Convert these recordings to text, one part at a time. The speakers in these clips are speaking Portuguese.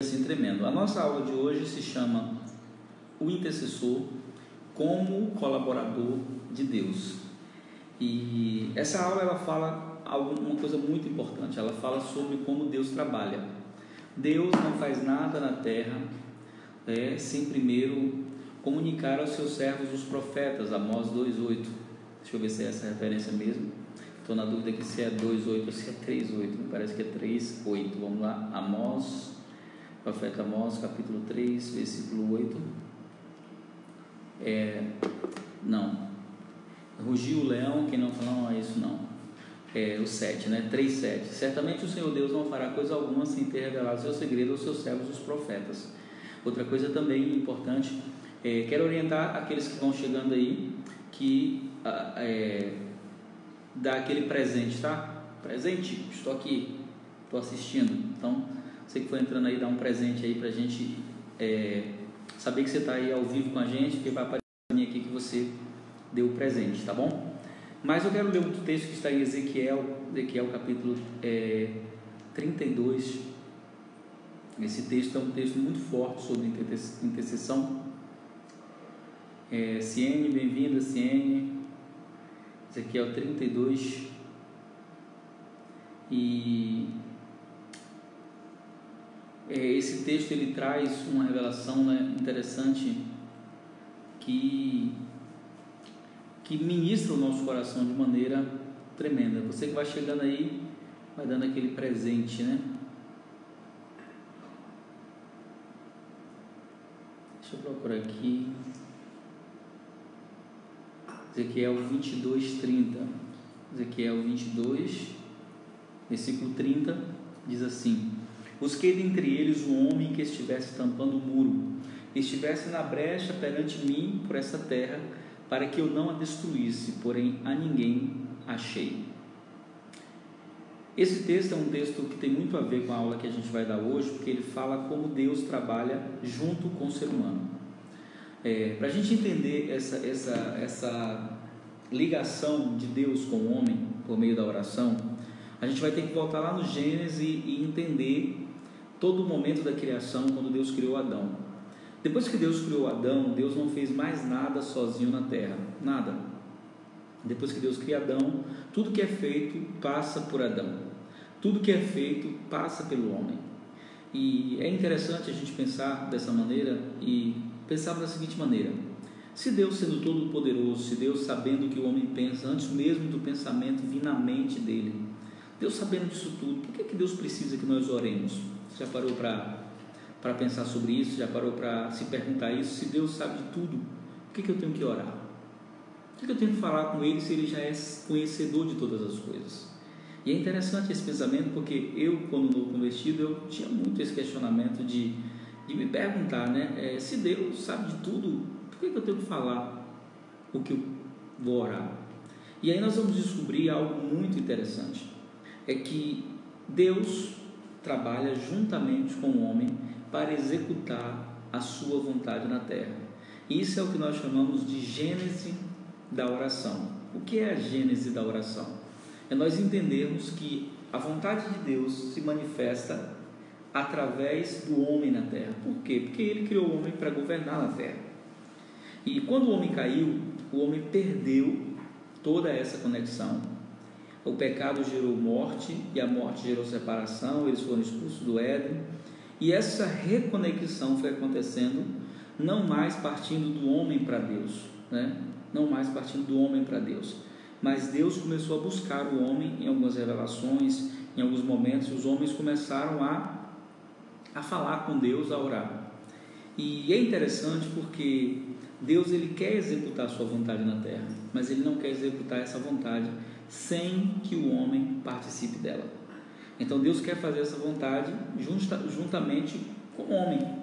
Assim, tremendo. A nossa aula de hoje se chama O Intercessor como Colaborador de Deus. E essa aula ela fala uma coisa muito importante. Ela fala sobre como Deus trabalha. Deus não faz nada na terra sem primeiro comunicar aos seus servos os profetas. Amós 2:8. Deixa eu ver se é essa referência mesmo. Estou na dúvida aqui se é 2:8 ou se é 3:8. Me parece que é 3:8. Vamos lá. Amós, profeta Amós, capítulo 3, versículo 8. Não. Rugiu o leão, quem não fala, não é isso não. É o 7, né? 3:7. Certamente o Senhor Deus não fará coisa alguma sem ter revelado seu segredo aos seus servos, os profetas. Outra coisa também importante, quero orientar aqueles que vão chegando aí, que dá aquele presente, tá? Presente, estou aqui, estou assistindo. Então, você que for entrando aí, dá um presente aí pra gente saber que você está aí ao vivo com a gente, porque vai aparecer aqui que você deu o presente, tá bom? Mas eu quero ler um texto que está em Ezequiel capítulo 32. Esse texto é um texto muito forte sobre intercessão. Ciene, bem-vinda, Ciene. Ezequiel 32. E esse texto ele traz uma revelação, né, interessante que ministra o nosso coração de maneira tremenda. Você que vai chegando aí, vai dando aquele presente, né? Deixa eu procurar aqui. Ezequiel 22:30. Ezequiel 22, versículo 30, diz assim: busquei dentre eles um homem que estivesse tampando o muro, que estivesse na brecha perante mim por essa terra, para que eu não a destruísse, porém a ninguém achei. Esse texto é um texto que tem muito a ver com a aula que a gente vai dar hoje, porque ele fala como Deus trabalha junto com o ser humano. Para a gente entender essa ligação de Deus com o homem por meio da oração, a gente vai ter que voltar lá no Gênesis e entender todo o momento da criação, quando Deus criou Adão. Depois que Deus criou Adão, Deus não fez mais nada sozinho na terra, nada. Depois que Deus cria Adão, tudo que é feito passa por Adão, tudo que é feito passa pelo homem. E é interessante a gente pensar dessa maneira e pensar da seguinte maneira: se Deus sendo todo poderoso, se Deus sabendo que o homem pensa antes mesmo do pensamento vir na mente dele, Deus sabendo disso tudo, por que Deus precisa que nós oremos? Você já parou para pensar sobre isso? Já parou para se perguntar isso? Se Deus sabe de tudo, por que eu tenho que orar? Por que eu tenho que falar com Ele se Ele já é conhecedor de todas as coisas? E é interessante esse pensamento, porque eu, quando novo convertido, eu tinha muito esse questionamento de me perguntar, né? Se Deus sabe de tudo, por que eu tenho que falar o que eu vou orar? E aí nós vamos descobrir algo muito interessante, é que Deus trabalha juntamente com o homem para executar a sua vontade na terra. Isso é o que nós chamamos de gênese da oração. O que é a gênese da oração? É nós entendermos que a vontade de Deus se manifesta através do homem na terra. Por quê? Porque Ele criou o homem para governar na terra. E quando o homem caiu, o homem perdeu toda essa conexão. O pecado gerou morte e a morte gerou separação. Eles foram expulsos do Éden. E essa reconexão foi acontecendo não mais partindo do homem para Deus, né? Não mais partindo do homem para Deus, mas Deus começou a buscar o homem em algumas revelações, em alguns momentos os homens começaram a falar com Deus, a orar. E é interessante porque Deus ele quer executar a sua vontade na terra, mas Ele não quer executar essa vontade sem que o homem participe dela. Então Deus quer fazer essa vontade juntamente com o homem.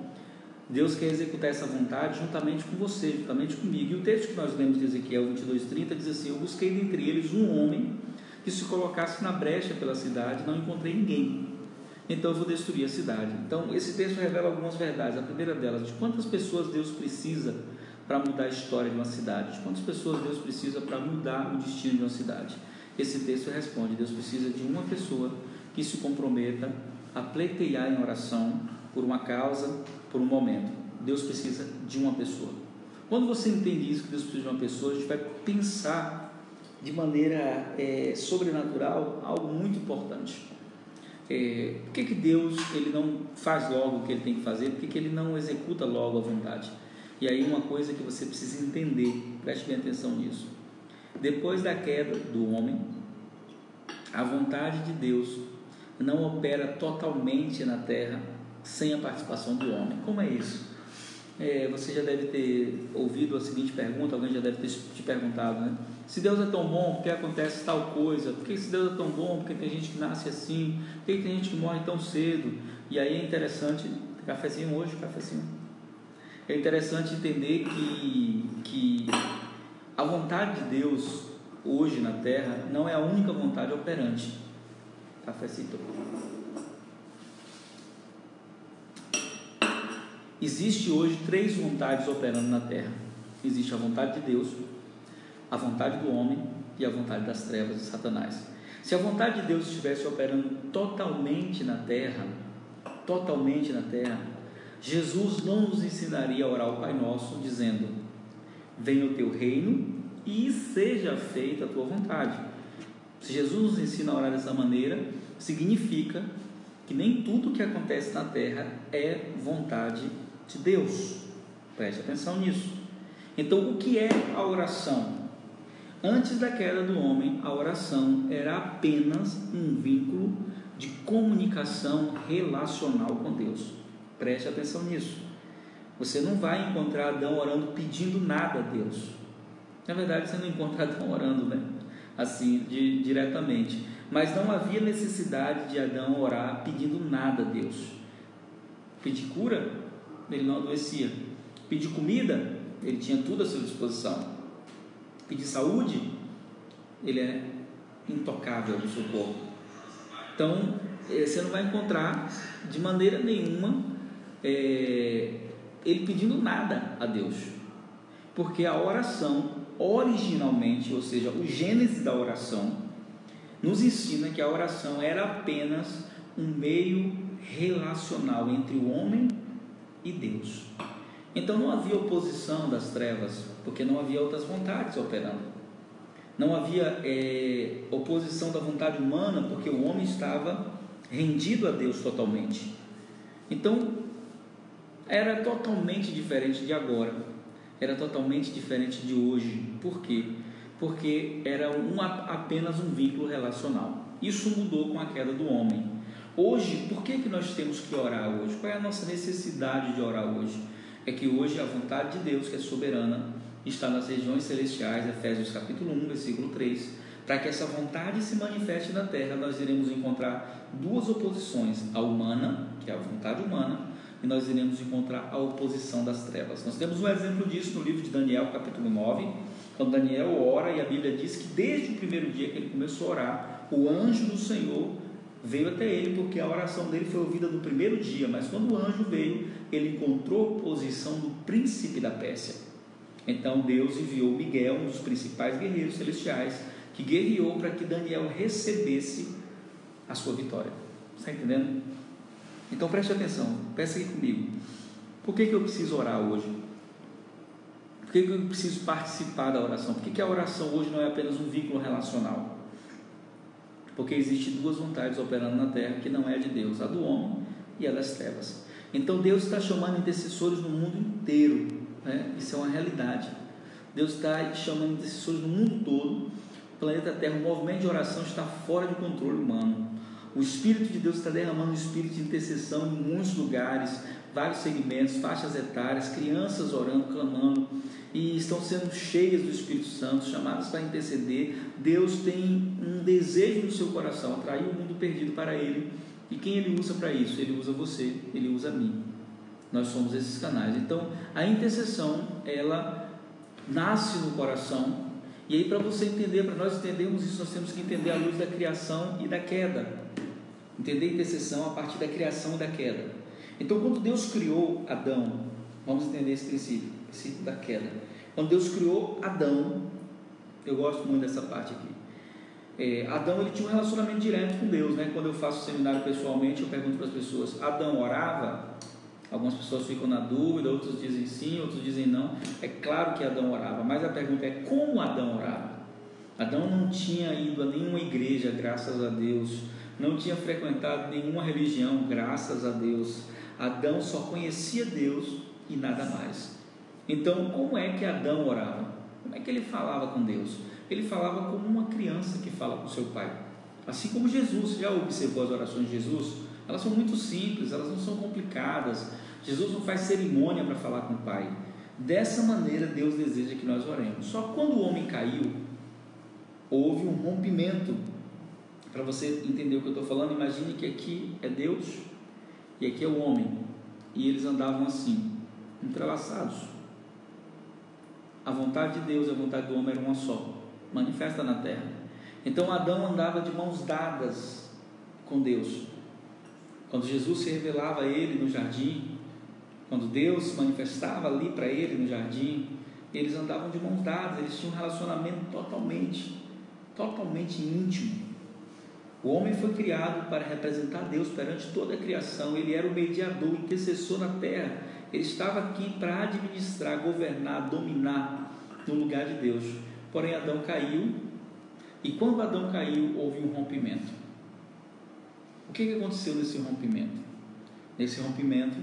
Deus quer executar essa vontade juntamente com você, juntamente comigo. E o texto que nós lemos de Ezequiel 22:30 diz assim: eu busquei dentre eles um homem que se colocasse na brecha pela cidade, não encontrei ninguém, então eu vou destruir a cidade. Então esse texto revela algumas verdades. A primeira delas, de quantas pessoas Deus precisa para mudar a história de uma cidade, de quantas pessoas Deus precisa para mudar o destino de uma cidade. Esse texto responde: Deus precisa de uma pessoa que se comprometa a pleitear em oração por uma causa, por um momento. Deus precisa de uma pessoa. Quando você entende isso, que Deus precisa de uma pessoa, a gente vai pensar de maneira sobrenatural algo muito importante. Por que Deus ele não faz logo o que ele tem que fazer? Por que ele não executa logo a vontade? E aí uma coisa que você precisa entender, preste bem atenção nisso. Depois da queda do homem, a vontade de Deus não opera totalmente na terra sem a participação do homem. Como é isso? Você já deve ter ouvido a seguinte pergunta, alguém já deve ter te perguntado, né? Se Deus é tão bom, por que acontece tal coisa? Por que se Deus é tão bom, por que tem gente que nasce assim? Por que tem gente que morre tão cedo? E aí é interessante, cafezinho hoje, cafezinho. É interessante entender que a vontade de Deus hoje na terra não é a única vontade operante. Cafezinho. Existe hoje 3 vontades operando na terra. Existe a vontade de Deus, a vontade do homem e a vontade das trevas de Satanás. Se a vontade de Deus estivesse operando totalmente na terra, Jesus não nos ensinaria a orar o Pai Nosso dizendo: venha o teu reino e seja feita a tua vontade. Se Jesus nos ensina a orar dessa maneira, significa que nem tudo que acontece na terra é vontade de Deus. Preste atenção nisso. Então, o que é a oração? Antes da queda do homem, a oração era apenas um vínculo de comunicação relacional com Deus. Preste atenção nisso. Você não vai encontrar Adão orando pedindo nada a Deus. Na verdade, você não encontra Adão orando, né? Assim, diretamente. Mas não havia necessidade de Adão orar pedindo nada a Deus. Pedir cura, ele não adoecia. Pedir comida, ele tinha tudo à sua disposição. Pedir saúde, ele é intocável no seu corpo. Então, você não vai encontrar de maneira nenhuma ele pedindo nada a Deus, porque a oração originalmente, ou seja, o gênese da oração, nos ensina que a oração era apenas um meio relacional entre o homem e Deus. Então não havia oposição das trevas, porque não havia outras vontades operando. Não havia oposição da vontade humana, porque o homem estava rendido a Deus totalmente. Então era totalmente diferente de agora, era totalmente diferente de hoje. Por quê? Porque era apenas um vínculo relacional. Isso mudou com a queda do homem. Hoje, por que nós temos que orar hoje? Qual é a nossa necessidade de orar hoje? É que hoje a vontade de Deus, que é soberana, está nas regiões celestiais, Efésios capítulo 1, versículo 3. Para que essa vontade se manifeste na terra, nós iremos encontrar 2 oposições: a humana, que é a vontade humana, e nós iremos encontrar a oposição das trevas. Nós temos um exemplo disso no livro de Daniel, capítulo 9, quando Daniel ora, e a Bíblia diz que desde o primeiro dia que ele começou a orar, o anjo do Senhor veio até ele, porque a oração dele foi ouvida no primeiro dia. Mas quando o anjo veio, ele encontrou oposição do príncipe da Pérsia. Então Deus enviou Miguel, um dos principais guerreiros celestiais, que guerreou para que Daniel recebesse a sua vitória. Está entendendo? Então preste atenção, peça aqui comigo. Por que eu preciso orar hoje? Por que eu preciso participar da oração? Por que a oração hoje não é apenas um vínculo relacional? Porque existem 2 vontades operando na terra que não é de Deus, a do homem e a das trevas. Então Deus está chamando intercessores no mundo inteiro, né? Isso é uma realidade. Deus está chamando intercessores no mundo todo. O planeta Terra, o movimento de oração está fora de controle humano. O Espírito de Deus está derramando um espírito de intercessão em muitos lugares, vários segmentos, faixas etárias, crianças orando, clamando, e estão sendo cheias do Espírito Santo, chamadas para interceder. Deus tem um desejo no seu coração, atrair o mundo perdido para Ele. E quem Ele usa para isso? Ele usa você, Ele usa a mim. Nós somos esses canais. Então, a intercessão, ela nasce no coração. E aí, para você entender, para nós entendermos isso, nós temos que entender a luz da criação e da queda. Entender a intercessão a partir da criação e da queda. Então, quando Deus criou Adão, vamos entender esse princípio da queda. Quando Deus criou Adão, eu gosto muito dessa parte aqui. Adão, ele tinha um relacionamento direto com Deus, né? Quando eu faço seminário pessoalmente, eu pergunto para as pessoas: Adão orava? Algumas pessoas ficam na dúvida, outros dizem sim, outros dizem não. É claro que Adão orava, mas a pergunta é como Adão orava? Adão não tinha ido a nenhuma igreja, graças a Deus, não tinha frequentado nenhuma religião, graças a Deus. Adão só conhecia Deus e nada mais. Então, como é que Adão orava? Como é que ele falava com Deus? Ele falava como uma criança que fala com seu pai. Assim como Jesus. Já observou as orações de Jesus? Elas são muito simples, elas não são complicadas. Jesus não faz cerimônia para falar com o pai. Dessa maneira Deus deseja que nós oremos. Só quando o homem caiu, houve um rompimento. Para você entender o que eu estou falando, imagine que aqui é Deus e aqui é o homem, e eles andavam assim, entrelaçados. A vontade de Deus e a vontade do homem era uma só, manifesta na terra. Então Adão andava de mãos dadas com Deus. Quando Jesus se revelava a ele no jardim, quando Deus se manifestava ali para ele no jardim, eles andavam de mãos dadas, eles tinham um relacionamento totalmente íntimo. O homem foi criado para representar Deus perante toda a criação. Ele era o mediador, o intercessor na terra. Ele estava aqui para administrar, governar, dominar no lugar de Deus. Porém Adão caiu, e quando Adão caiu, houve um rompimento. O que aconteceu nesse rompimento? Nesse rompimento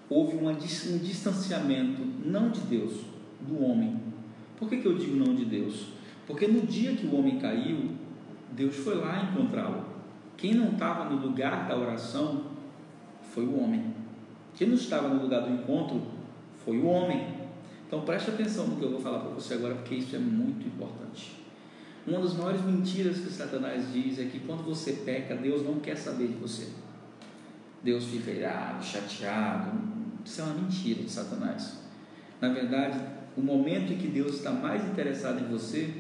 houve um distanciamento, não de Deus, do homem. Por que eu digo não de Deus? Porque no dia que o homem caiu, Deus foi lá encontrá-lo. Quem não estava no lugar da oração foi o homem. Quem não estava no lugar do encontro foi o homem. Então preste atenção no que eu vou falar para você agora, porque isso é muito importante. Uma das maiores mentiras que Satanás diz é que quando você peca, Deus não quer saber de você. Deus fica irado, chateado. Isso é uma mentira de Satanás. Na verdade, o momento em que Deus está mais interessado em você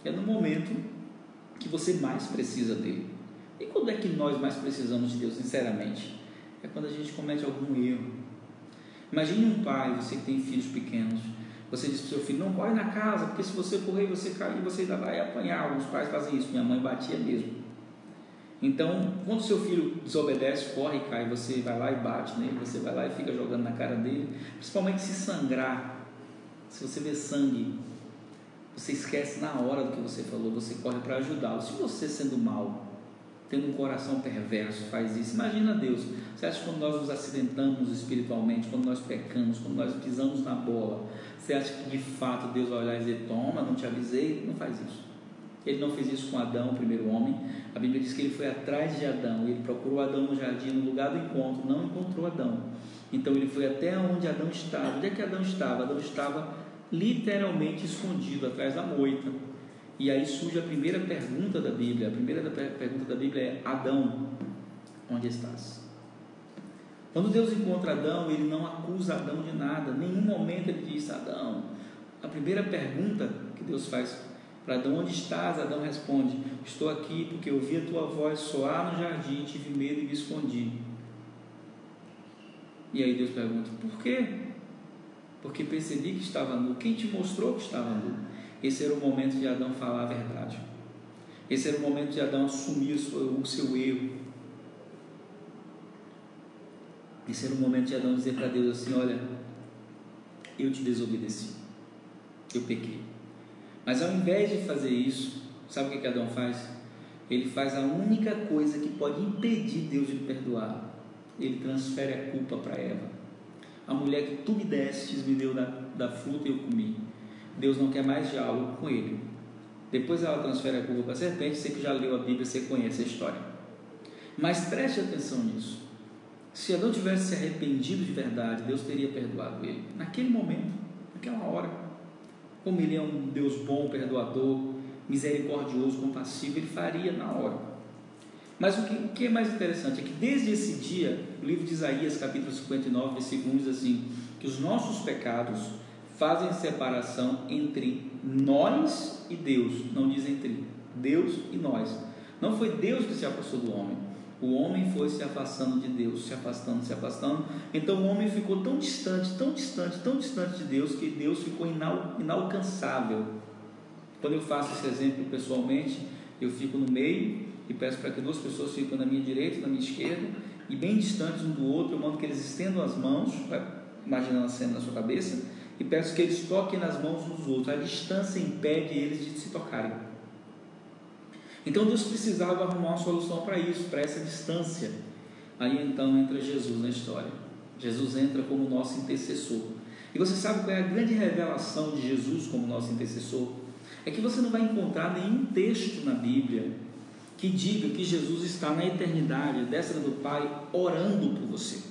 é no momento que você mais precisa dele. E quando é que nós mais precisamos de Deus, sinceramente? É quando a gente comete algum erro. Imagine um pai, você que tem filhos pequenos, você diz para o seu filho: não corre na casa, porque se você correr, você cair, você ainda vai apanhar. Alguns pais fazem isso, minha mãe batia mesmo. Então, quando o seu filho desobedece, corre e cai, você vai lá e bate nele, você vai lá e fica jogando na cara dele, principalmente se sangrar. Se você vê sangue, você esquece na hora do que você falou, você corre para ajudá-lo. Se você, sendo mau, tendo um coração perverso, faz isso, imagina Deus. Você acha que quando nós nos acidentamos espiritualmente, quando nós pecamos, quando nós pisamos na bola, você acha que de fato Deus vai olhar e dizer: toma, não te avisei? Não faz isso. Ele não fez isso com Adão, o primeiro homem. A Bíblia diz que ele foi atrás de Adão, ele procurou Adão no jardim, no lugar do encontro, não encontrou Adão. Então ele foi até onde Adão estava. Onde é que Adão estava? Adão estava literalmente escondido atrás da moita. E aí surge a primeira pergunta da Bíblia. A primeira pergunta da Bíblia é: Adão, onde estás? Quando Deus encontra Adão, ele não acusa Adão de nada. Em nenhum momento ele diz: Adão. A primeira pergunta que Deus faz para Adão: onde estás? Adão responde: estou aqui porque ouvi a tua voz soar no jardim, tive medo e me escondi. E aí Deus pergunta: por quê? Porque percebi que estava nu. Quem te mostrou que estava nu? Esse era o momento de Adão falar a verdade. Esse era o momento de Adão assumir o seu erro. Esse era o momento de Adão dizer para Deus assim: olha, eu te desobedeci, eu pequei. Mas ao invés de fazer isso, sabe o que Adão faz? Ele faz a única coisa que pode impedir Deus de lhe perdoar. Ele transfere a culpa para Eva. A mulher que tu me destes me deu da fruta e eu comi. Deus não quer mais diálogo com ele. Depois ela transfere a culpa para a serpente. Você que já leu a Bíblia, você conhece a história. Mas preste atenção nisso. Se Adão tivesse se arrependido de verdade, Deus teria perdoado ele naquele momento, naquela hora. Como ele é um Deus bom, perdoador, misericordioso, compassivo, ele faria na hora. Mas o que é mais interessante é que desde esse dia, o livro de Isaías, capítulo 59, versículo 1, diz assim: que os nossos pecados fazem separação entre nós e Deus. Não diz entre Deus e nós. Não foi Deus que se afastou do homem. O homem foi se afastando de Deus, se afastando. Então o homem ficou tão distante de Deus, que Deus ficou inalcançável. Quando eu faço esse exemplo pessoalmente, eu fico no meio e peço para que duas pessoas fiquem na minha direita e na minha esquerda, e bem distantes um do outro, eu mando que eles estendam as mãos, imaginando a cena na sua cabeça, e peço que eles toquem nas mãos uns dos outros. A distância impede eles de se tocarem. Então Deus precisava arrumar uma solução para isso, para essa distância. Aí então entra Jesus na história. Jesus entra como nosso intercessor. E você sabe qual é a grande revelação de Jesus como nosso intercessor? É que você não vai encontrar nenhum texto na Bíblia que diga que Jesus está na eternidade, destra do Pai, orando por você.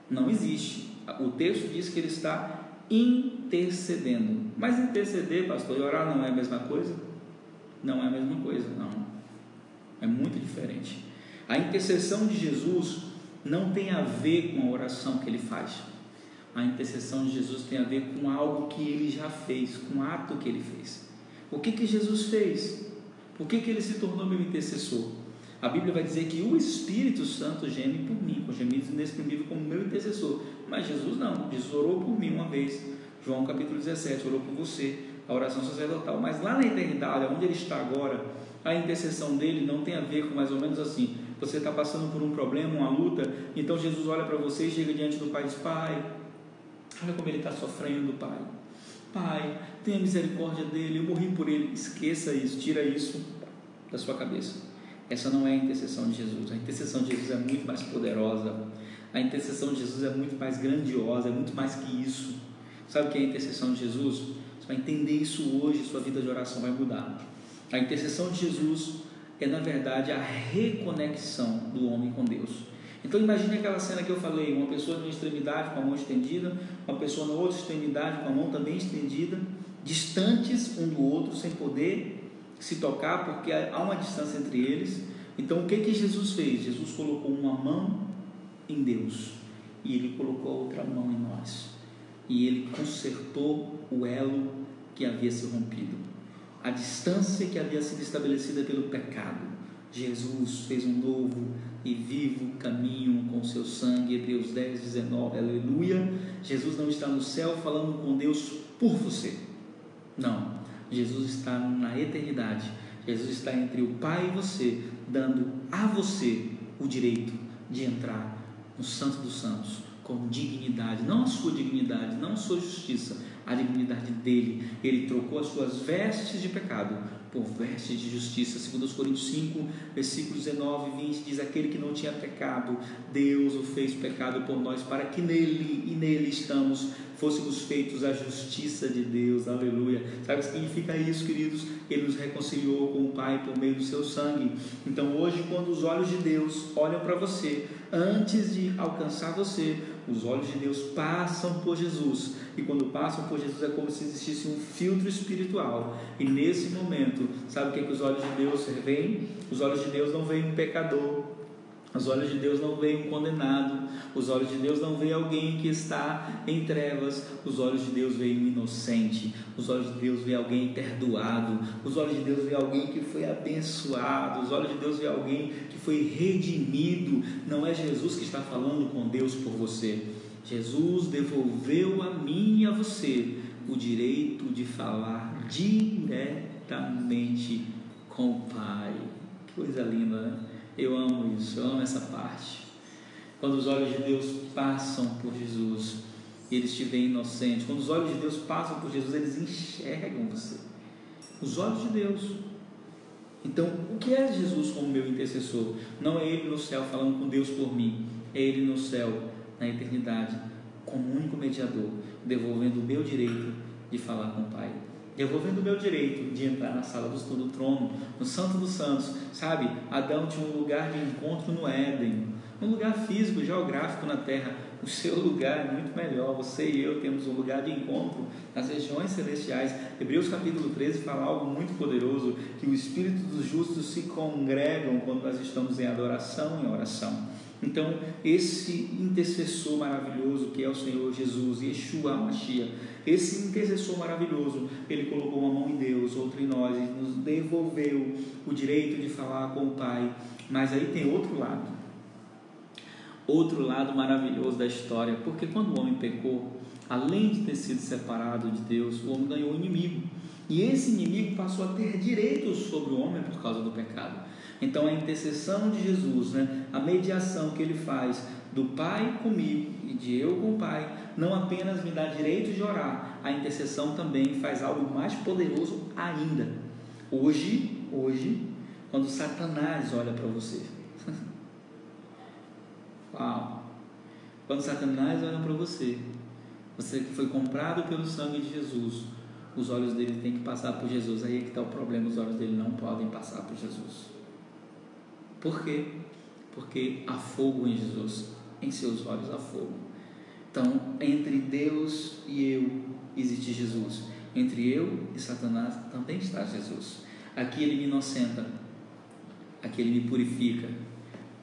Não existe. O texto diz que ele está intercedendo. Mas interceder, pastor, e orar não é a mesma coisa? Não é a mesma coisa, não. É muito diferente. A intercessão de Jesus não tem a ver com a oração que ele faz. A intercessão de Jesus tem a ver com algo que ele já fez, com um ato que ele fez. O que Jesus fez? Por que ele se tornou meu intercessor? A Bíblia vai dizer que o Espírito Santo geme por mim, com gemidos inexprimíveis, como meu intercessor. Mas Jesus não. Jesus orou por mim uma vez. João capítulo 17, orou por você, a oração sacerdotal. Mas lá na eternidade, onde ele está agora, a intercessão dele não tem a ver com mais ou menos assim: você está passando por um problema, uma luta, então Jesus olha para você e chega diante do Pai e diz: Pai, olha como ele está sofrendo, Pai. Pai, tenha misericórdia dele, eu morri por ele. Esqueça isso, tira isso da sua cabeça. Essa não é a intercessão de Jesus. A intercessão de Jesus é muito mais poderosa. A intercessão de Jesus é muito mais grandiosa, é muito mais que isso. Sabe o que é a intercessão de Jesus? Você vai entender isso hoje, sua vida de oração vai mudar. A intercessão de Jesus é, na verdade, a reconexão do homem com Deus. Então imagine aquela cena que eu falei: uma pessoa numa extremidade com a mão estendida, uma pessoa na outra extremidade com a mão também estendida, distantes um do outro, sem poder se tocar, porque há uma distância entre eles. Então o que Jesus fez? Jesus colocou uma mão em Deus e ele colocou a outra mão em nós, e ele consertou o elo que havia se rompido, a distância que havia sido estabelecida pelo pecado. Jesus fez um novo e vivo caminho com seu sangue. Hebreus 10, 19, aleluia. Jesus não está no céu falando com Deus por você, não. Jesus está na eternidade. Jesus está entre o Pai e você, dando a você o direito de entrar no Santo dos Santos com dignidade, não a sua dignidade, não a sua justiça, a dignidade dele. Ele trocou as suas vestes de pecado por vestes de justiça. 2 Coríntios 5, versículos 19 e 20 diz: aquele que não tinha pecado, Deus o fez pecado por nós, para que nele e nele estamos, fôssemos feitos a justiça de Deus. Aleluia. Sabe o que significa isso, queridos? Ele nos reconciliou com o Pai por meio do seu sangue. Então hoje, quando os olhos de Deus olham para você, antes de alcançar você, os olhos de Deus passam por Jesus, e quando passam por Jesus é como se existisse um filtro espiritual, e nesse momento, sabe o que os olhos de Deus veem? Os olhos de Deus não veem um pecador, os olhos de Deus não veem um condenado, os olhos de Deus não veem alguém que está em trevas, os olhos de Deus veem um inocente, os olhos de Deus veem alguém perdoado, os olhos de Deus veem alguém que foi abençoado, os olhos de Deus veem alguém que foi redimido. Não é Jesus que está falando com Deus por você. Jesus devolveu a mim e a você o direito de falar diretamente com o Pai. Que coisa linda, né? Eu amo isso, eu amo essa parte. Quando os olhos de Deus passam por Jesus, eles te veem inocente. Quando os olhos de Deus passam por Jesus, eles enxergam você. Os olhos de Deus. Então, o que é Jesus como meu intercessor? Não é Ele no céu falando com Deus por mim, é Ele no céu, na eternidade, como único mediador, devolvendo o meu direito de falar com o Pai, devolvendo o meu direito de entrar na sala do trono, no Santo dos Santos. Sabe, Adão tinha um lugar de encontro no Éden, um lugar físico, geográfico na terra. O seu lugar é muito melhor. Você e eu temos um lugar de encontro nas regiões celestiais. Hebreus capítulo 13 fala algo muito poderoso, que o Espírito dos justos se congregam quando nós estamos em adoração e oração. Então, esse intercessor maravilhoso que é o Senhor Jesus, Yeshua HaMashiach, esse intercessor maravilhoso, ele colocou uma mão em Deus, outra em nós, e nos devolveu o direito de falar com o Pai. Mas aí tem outro lado. outro lado maravilhoso da história, porque quando o homem pecou, além de ter sido separado de Deus, o homem ganhou um inimigo, e esse inimigo passou a ter direitos sobre o homem por causa do pecado. Então a intercessão de Jesus, né, a mediação que ele faz do Pai comigo e de eu com o Pai, não apenas me dá direito de orar, a intercessão também faz algo mais poderoso ainda. Hoje, quando Satanás olha para você, uau, quando Satanás olha para você, você que foi comprado pelo sangue de Jesus, os olhos dele têm que passar por Jesus. Aí é que está o problema, os olhos dele não podem passar por Jesus. Por quê? Porque há fogo em Jesus, em seus olhos há fogo. Então, entre Deus e eu existe Jesus, entre eu e Satanás também está Jesus. Aqui ele me inocenta, aqui ele me purifica,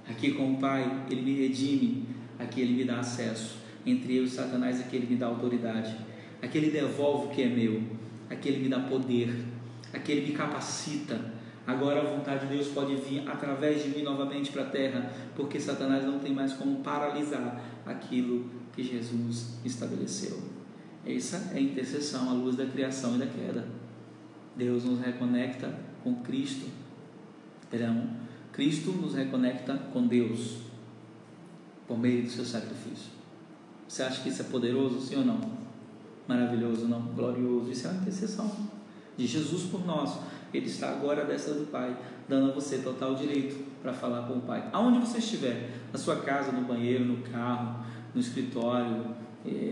aqui com o Pai ele me redime, aqui ele me dá acesso. Entre eu e Satanás aqui ele me dá autoridade, aqui ele devolve o que é meu, aqui ele me dá poder, aqui ele me capacita. Agora a vontade de Deus pode vir através de mim novamente para a terra, porque Satanás não tem mais como paralisar aquilo que Jesus estabeleceu. Essa é a intercessão à luz da criação e da queda. Deus nos reconecta com Cristo. Cristo nos reconecta com Deus por meio do seu sacrifício. Você acha que isso é poderoso, sim ou não? Maravilhoso, não? Glorioso. Isso é a intercessão de Jesus por nós. Ele está agora à destra do Pai, dando a você total direito para falar com o Pai. Aonde você estiver, na sua casa, no banheiro, no carro, no escritório,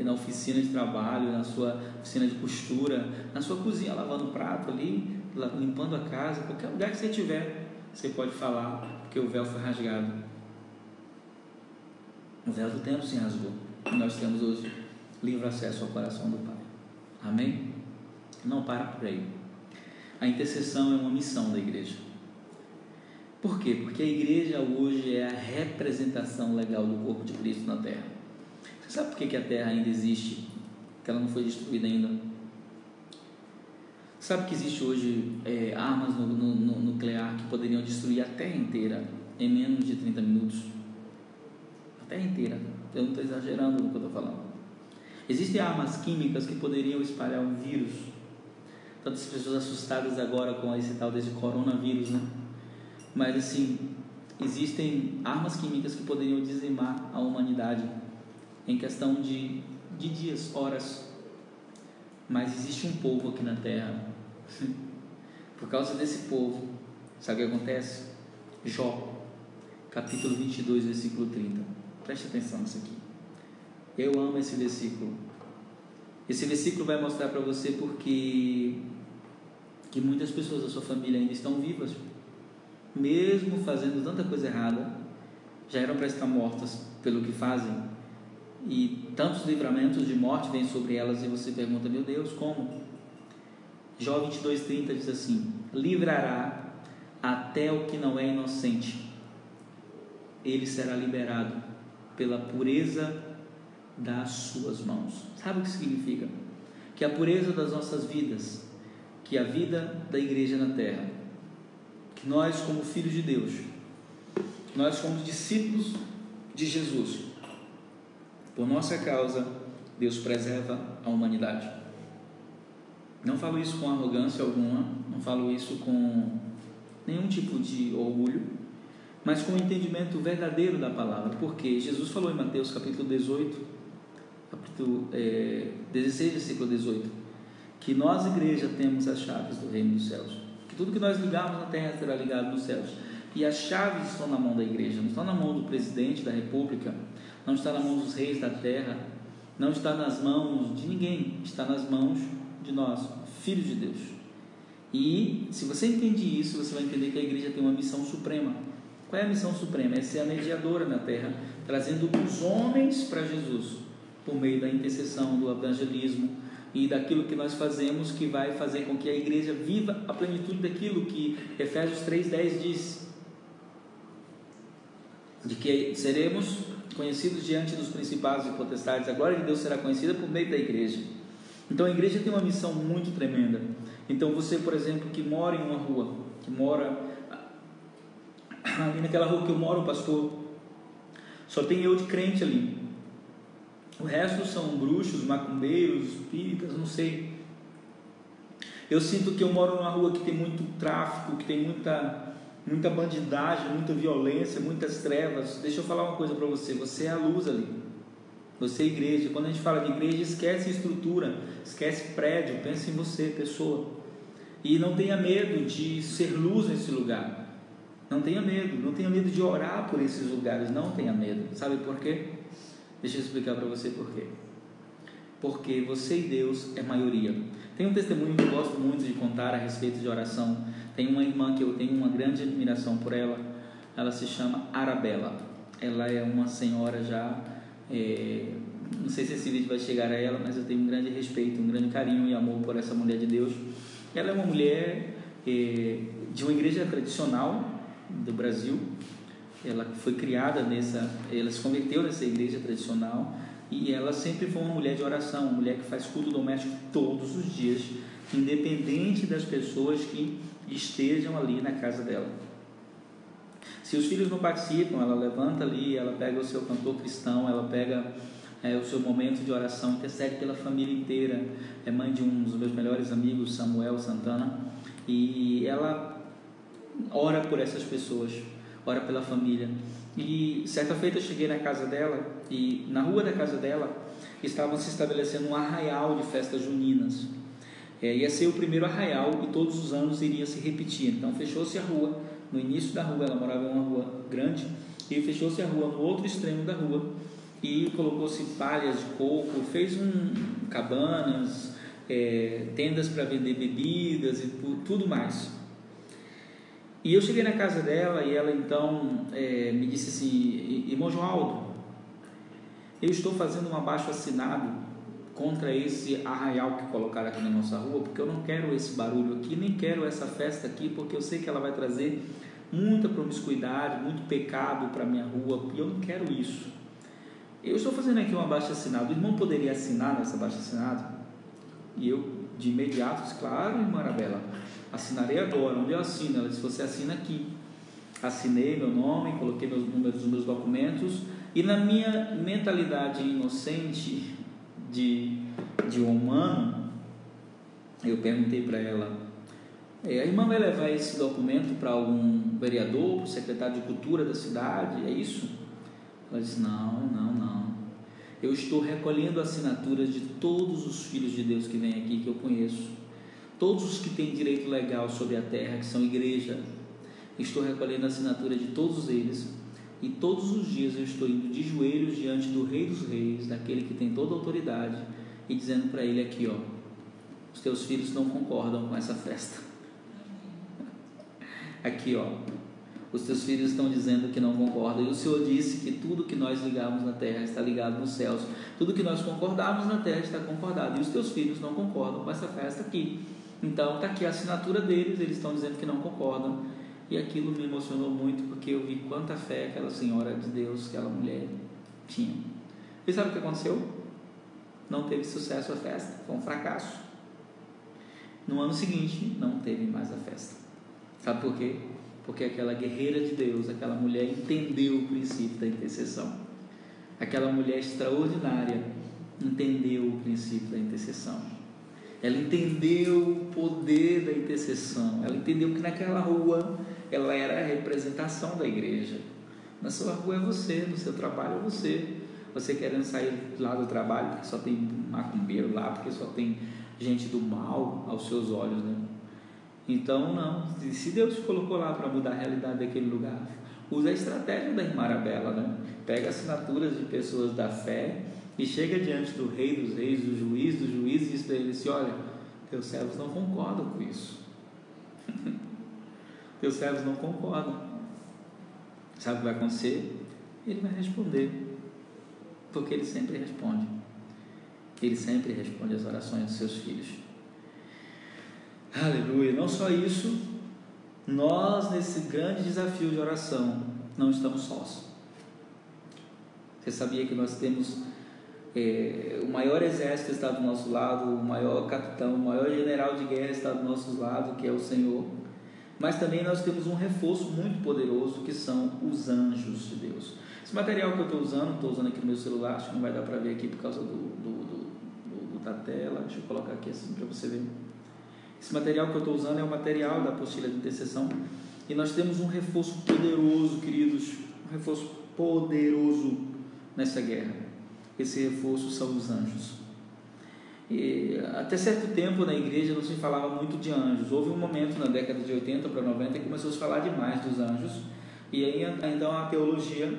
na oficina de trabalho, na sua oficina de costura, na sua cozinha, lavando prato ali, limpando a casa, qualquer lugar que você estiver, você pode falar, porque o véu foi rasgado. O véu do tempo se rasgou. E nós temos hoje livre acesso ao coração do Pai. Amém? Não para por aí. A intercessão é uma missão da igreja. Por quê? Porque a igreja hoje é a representação legal do corpo de Cristo na terra. Você sabe por que a terra ainda existe? Que ela não foi destruída ainda? Sabe que existe hoje armas no nuclear que poderiam destruir a terra inteira em menos de 30 minutos? A terra inteira. Eu não estou exagerando no que eu estou falando. Existem armas químicas que poderiam espalhar um vírus. Tantas pessoas assustadas agora com esse tal desse coronavírus, né? Mas assim, existem armas químicas que poderiam dizimar a humanidade em questão de dias, horas. Mas existe um povo aqui na terra. Por causa desse povo, sabe o que acontece? Jó, capítulo 22, versículo 30. Preste atenção nisso aqui. Eu amo esse versículo. Esse versículo vai mostrar para você porque que muitas pessoas da sua família ainda estão vivas, mesmo fazendo tanta coisa errada, já eram para estar mortas pelo que fazem, e tantos livramentos de morte vêm sobre elas, e você pergunta: meu Deus, como? Jó 22:30 diz assim: livrará até o que não é inocente, ele será liberado pela pureza das suas mãos. Sabe o que significa? Que a pureza das nossas vidas, que a vida da igreja na terra, que nós como filhos de Deus, nós como discípulos de Jesus, por nossa causa, Deus preserva a humanidade. Não falo isso com arrogância alguma, não falo isso com nenhum tipo de orgulho, mas com o entendimento verdadeiro da palavra. Porque Jesus falou em Mateus capítulo 18, capítulo 16, versículo 18, que nós, igreja, temos as chaves do reino dos céus, que tudo que nós ligarmos na terra será ligado nos céus, e as chaves estão na mão da igreja, não estão na mão do presidente da república, não está na mão dos reis da terra, não está nas mãos de ninguém, está nas mãos de nós, filhos de Deus. E se você entende isso, você vai entender que a igreja tem uma missão suprema. Qual é a missão suprema? É ser a mediadora na terra, trazendo os homens para Jesus, por meio da intercessão, do evangelismo e daquilo que nós fazemos, que vai fazer com que a igreja viva a plenitude daquilo que Efésios 3:10 diz, de que seremos conhecidos diante dos principados e potestades. A glória de Deus será conhecida por meio da igreja. Então a igreja tem uma missão muito tremenda. Então você, por exemplo, que mora em uma rua, que mora ali naquela rua que eu moro, pastor, Só tem eu de crente ali. O resto são bruxos, macumbeiros, espíritas, não sei. Eu sinto que eu moro numa rua que tem muito tráfico, que tem muita bandidagem, muita violência, muitas trevas. Deixa eu falar uma coisa para você. Você é a luz ali. Você é igreja. Quando a gente fala de igreja, esquece estrutura, esquece prédio, pensa em você, pessoa. E não tenha medo de ser luz nesse lugar. Não tenha medo de orar por esses lugares, não tenha medo. Sabe por quê? Deixa eu explicar para você por quê. Porque você e Deus é maioria. Tem um testemunho que eu gosto muito de contar a respeito de oração. Tem uma irmã que eu tenho uma grande admiração por ela. Ela se chama Arabella. Ela é uma senhora já, não sei se esse vídeo vai chegar a ela, mas eu tenho um grande respeito, um grande carinho e amor por essa mulher de Deus. Ela é uma mulher de uma igreja tradicional do Brasil. Ela foi criada ela se converteu nessa igreja tradicional, e ela sempre foi uma mulher de oração, uma mulher que faz culto doméstico todos os dias, independente das pessoas que estejam ali na casa dela. Se os filhos não participam, ela levanta ali, ela pega o seu cantor cristão, ela pega o seu momento de oração, intercede pela família inteira. É mãe de um dos meus melhores amigos, Samuel Santana, e ela ora por essas pessoas, ora pela família. E certa feita eu cheguei na casa dela, e na rua da casa dela estavam se estabelecendo um arraial de festas juninas. Ia ser o primeiro arraial, e todos os anos iria se repetir. Então fechou-se a rua, no início da rua, ela morava em uma rua grande, e fechou-se a rua no outro extremo da rua, e colocou-se palhas de coco, fez cabanas, tendas para vender bebidas e tudo mais. E eu cheguei na casa dela, e ela então me disse assim: irmão Joaldo, eu estou fazendo um abaixo-assinado contra esse arraial que colocaram aqui na nossa rua, porque eu não quero esse barulho aqui, nem quero essa festa aqui, porque eu sei que ela vai trazer muita promiscuidade, muito pecado para a minha rua, e eu não quero isso. Eu estou fazendo aqui um abaixo-assinado, o irmão poderia assinar nesse abaixo-assinado? E eu, de imediato, disse: claro, irmã Arabella, assinarei agora. Onde eu assino? Ela disse: você assina aqui. Assinei meu nome, coloquei meus números dos meus documentos, e na minha mentalidade inocente de humano, eu perguntei para ela: a irmã vai levar esse documento para algum vereador, para o secretário de cultura da cidade, é isso? Ela disse: não, eu estou recolhendo assinaturas de todos os filhos de Deus que vêm aqui, que eu conheço, todos os que têm direito legal sobre a terra, que são igreja. Estou recolhendo a assinatura de todos eles, e todos os dias eu estou indo de joelhos diante do Rei dos Reis, daquele que tem toda a autoridade, e dizendo para ele aqui: os teus filhos não concordam com essa festa. Aqui, os teus filhos estão dizendo que não concordam, e o Senhor disse que tudo que nós ligarmos na terra está ligado nos céus, tudo que nós concordarmos na terra está concordado, e os teus filhos não concordam com essa festa aqui. Então está aqui a assinatura deles, eles estão dizendo que não concordam. E aquilo me emocionou muito, porque eu vi quanta fé aquela senhora de Deus, aquela mulher tinha. E sabe o que aconteceu? Não teve sucesso a festa, foi um fracasso. No ano seguinte não teve mais a festa. Sabe por quê? Porque aquela guerreira de Deus, aquela mulher entendeu o princípio da intercessão. Aquela mulher extraordinária entendeu o princípio da intercessão. Ela entendeu o poder da intercessão. Ela entendeu que naquela rua ela era a representação da igreja. Na sua rua é você, no seu trabalho é você. Você querendo sair lá do trabalho porque só tem macumbeiro lá, porque só tem gente do mal aos seus olhos, né? Então não, se Deus te colocou lá para mudar a realidade daquele lugar, usa a estratégia da irmã Arabella, né? Pega assinaturas de pessoas da fé e chega diante do Rei dos Reis, do juiz, e diz para ele assim: olha, teus servos não concordam com isso. Teus servos não concordam. Sabe o que vai acontecer? Ele vai responder, porque ele sempre responde. Ele sempre responde às orações dos seus filhos. Aleluia. Não só isso, nós nesse grande desafio de oração não estamos sós. Você sabia que nós temos o maior exército está do nosso lado, o maior capitão, o maior general de guerra está do nosso lado, que é o Senhor. mas também nós temos um reforço muito poderoso, que são os anjos de Deus. Esse material que eu estou usando aqui no meu celular, acho que não vai dar para ver aqui por causa da tela, deixa eu colocar aqui assim para você ver. Esse material que eu estou usando é o material da apostila de intercessão, e nós temos um reforço poderoso, queridos, um reforço poderoso nessa guerra. Esse reforço são os anjos. E até certo tempo na igreja não se falava muito de anjos. Houve um momento na década de 80 para 90 que começou a se falar demais dos anjos, e aí então a teologia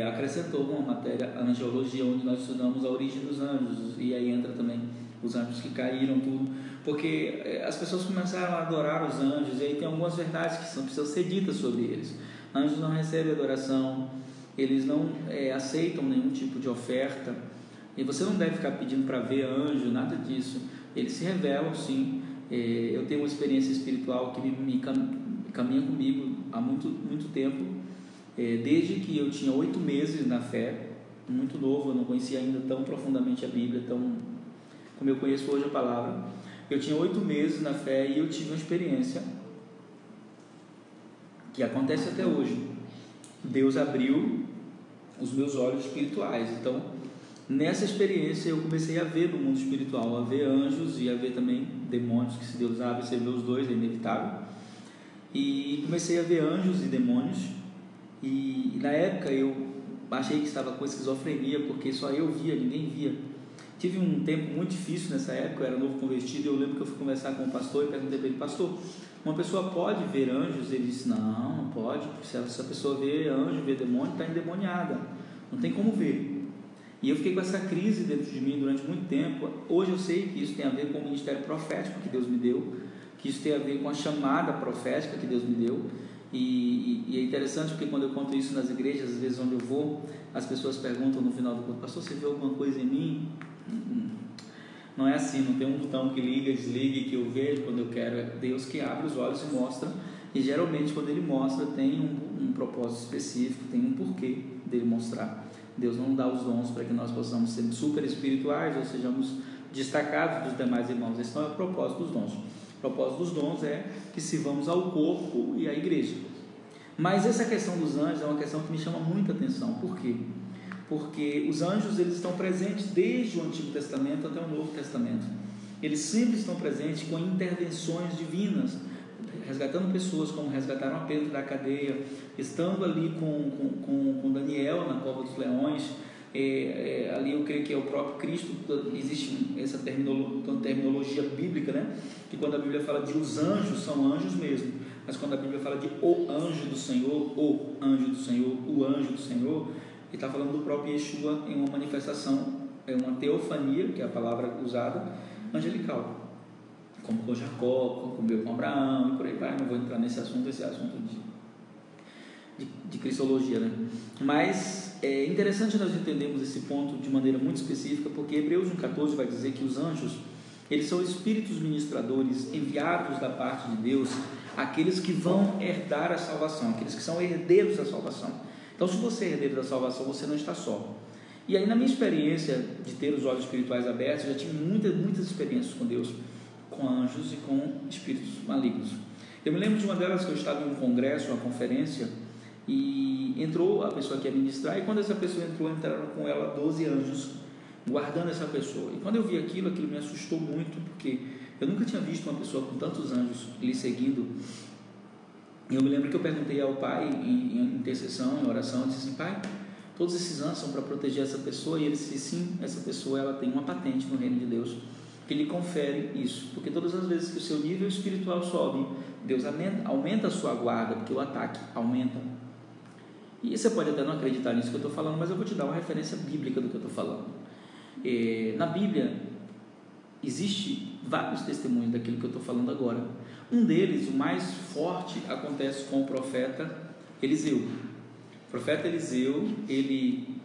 acrescentou uma matéria, a angiologia, onde nós estudamos a origem dos anjos, e aí entra também os anjos que caíram, tudo, porque as pessoas começaram a adorar os anjos, e aí tem algumas verdades que precisam ser ditas sobre eles. Anjos não recebem adoração, eles não aceitam nenhum tipo de oferta, e você não deve ficar pedindo para ver anjo, nada disso. Eles se revelam, sim. Eu tenho uma experiência espiritual que caminha comigo há muito tempo, desde que eu tinha 8 meses na fé, muito novo, eu não conhecia ainda tão profundamente a Bíblia, como eu conheço hoje a palavra. Eu tinha 8 meses na fé e eu tive uma experiência que acontece até hoje. Deus abriu os meus olhos espirituais. Então, nessa experiência eu comecei a ver no mundo espiritual, a ver anjos e a ver também demônios, que se Deus abre, você vê os dois, é inevitável. E comecei a ver anjos e demônios, e na época eu achei que estava com esquizofrenia, porque só eu via, ninguém via. Tive um tempo muito difícil nessa época, eu era novo convertido, e eu lembro que eu fui conversar com o pastor e perguntei para ele: pastor, uma pessoa pode ver anjos? Ele disse: não pode, porque se a pessoa vê anjo, vê demônio, está endemoniada, não tem como ver. E eu fiquei com essa crise dentro de mim durante muito tempo. Hoje eu sei que isso tem a ver com o ministério profético que Deus me deu, que isso tem a ver com a chamada profética que Deus me deu. E é interessante porque quando eu conto isso nas igrejas, às vezes onde eu vou, as pessoas perguntam no final do culto: pastor, você viu alguma coisa em mim? Não é assim, não tem um botão que liga, desliga, que eu vejo quando eu quero. É Deus que abre os olhos e mostra, e geralmente quando Ele mostra tem um propósito específico, tem um porquê dele mostrar. Deus não dá os dons para que nós possamos ser super espirituais ou sejamos destacados dos demais irmãos. Esse não é o propósito dos dons. O propósito dos dons é que sirvamos ao corpo e à igreja. Mas essa questão dos anjos é uma questão que me chama muita atenção. Por quê? Porque os anjos, eles estão presentes desde o Antigo Testamento até o Novo Testamento. Eles sempre estão presentes com intervenções divinas, resgatando pessoas, como resgataram a Pedro da cadeia, estando ali com Daniel na cova dos leões. Ali eu creio que é o próprio Cristo. Existe essa terminologia bíblica, né? Que quando a Bíblia fala de os anjos, são anjos mesmo, mas quando a Bíblia fala de o anjo do Senhor, o anjo do Senhor, o anjo do Senhor, ele está falando do próprio Yeshua em uma manifestação, uma teofania, que é a palavra usada, angelical, como com Jacó, como com Abraão e por aí vai. Não vou entrar nesse assunto, de cristologia, né? Mas é interessante nós entendermos esse ponto de maneira muito específica, porque Hebreus 1,14 vai dizer que os anjos, eles são espíritos ministradores enviados da parte de Deus, aqueles que vão herdar a salvação, aqueles que são herdeiros da salvação. Então, se você é herdeiro da salvação, você não está só. E aí, na minha experiência de ter os olhos espirituais abertos, eu já tive muitas experiências com Deus, com anjos e com espíritos malignos. Eu me lembro de uma delas que eu estava em um congresso, uma conferência, e entrou a pessoa que ia ministrar, e quando essa pessoa entrou, entraram com ela 12 anjos, guardando essa pessoa. E quando eu vi aquilo me assustou muito, porque eu nunca tinha visto uma pessoa com tantos anjos lhe seguindo. E eu me lembro que eu perguntei ao Pai, em intercessão, em oração, eu disse assim: Pai, todos esses anjos são para proteger essa pessoa? E ele disse: sim, essa pessoa ela tem uma patente no reino de Deus que lhe confere isso, porque todas as vezes que o seu nível espiritual sobe, Deus aumenta a sua guarda, porque o ataque aumenta. E você pode até não acreditar nisso que eu estou falando, mas eu vou te dar uma referência bíblica do que eu estou falando. Na Bíblia existe vários testemunhos daquilo que eu estou falando agora. Um deles, o mais forte, acontece com o profeta Eliseu. O profeta Eliseu, ele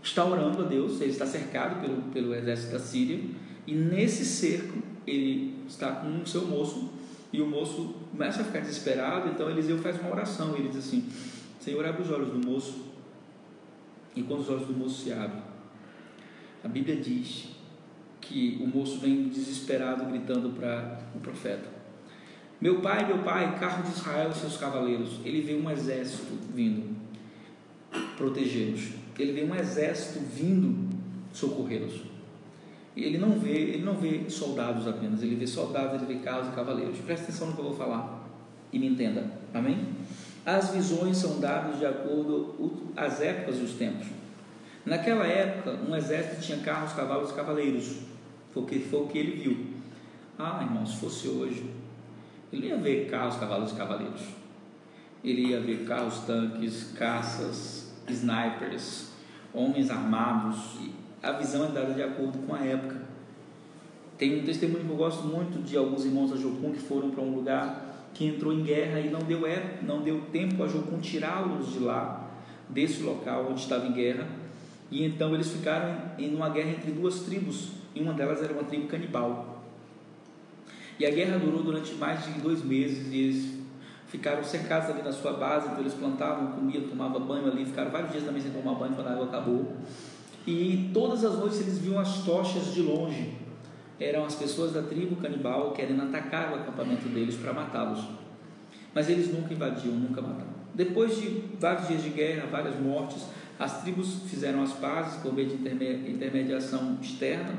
está orando a Deus. Ele está cercado pelo exército da Síria, e nesse cerco ele está com o seu moço, e o moço começa a ficar desesperado. Então Eliseu faz uma oração, ele diz assim: Senhor, abre os olhos do moço. E quando os olhos do moço se abrem, a Bíblia diz que o moço vem desesperado gritando para o profeta: meu pai, carro de Israel e seus cavaleiros. Ele vê um exército vindo protegê-los, ele vê um exército vindo socorrê-los. E ele não vê soldados apenas, ele vê soldados, ele vê carros e cavaleiros. Preste atenção no que eu vou falar e me entenda, amém? As visões são dadas de acordo com as épocas e os tempos. Naquela época, um exército tinha carros, cavalos e cavaleiros. Foi o que ele viu. Irmão, se fosse hoje, ele não ia ver carros, cavalos e cavaleiros. Ele ia ver carros, tanques, caças, snipers, homens armados. A visão é dada de acordo com a época. Tem um testemunho que eu gosto muito de alguns irmãos da Jocum que foram para um lugar que entrou em guerra e não deu tempo a Jocum tirá-los de lá, desse local onde estava em guerra. E então eles ficaram em uma guerra entre duas tribos, e uma delas era uma tribo canibal. E a guerra durou durante mais de 2 meses, e eles ficaram cercados ali na sua base. Então eles plantavam, comiam, tomavam banho ali, ficaram vários dias também sem tomar banho quando a água acabou. E todas as noites eles viam as tochas de longe. Eram as pessoas da tribo canibal querendo atacar o acampamento deles para matá-los. Mas eles nunca invadiam, nunca matavam. Depois de vários dias de guerra, várias mortes, as tribos fizeram as pazes por meio de intermediação externa.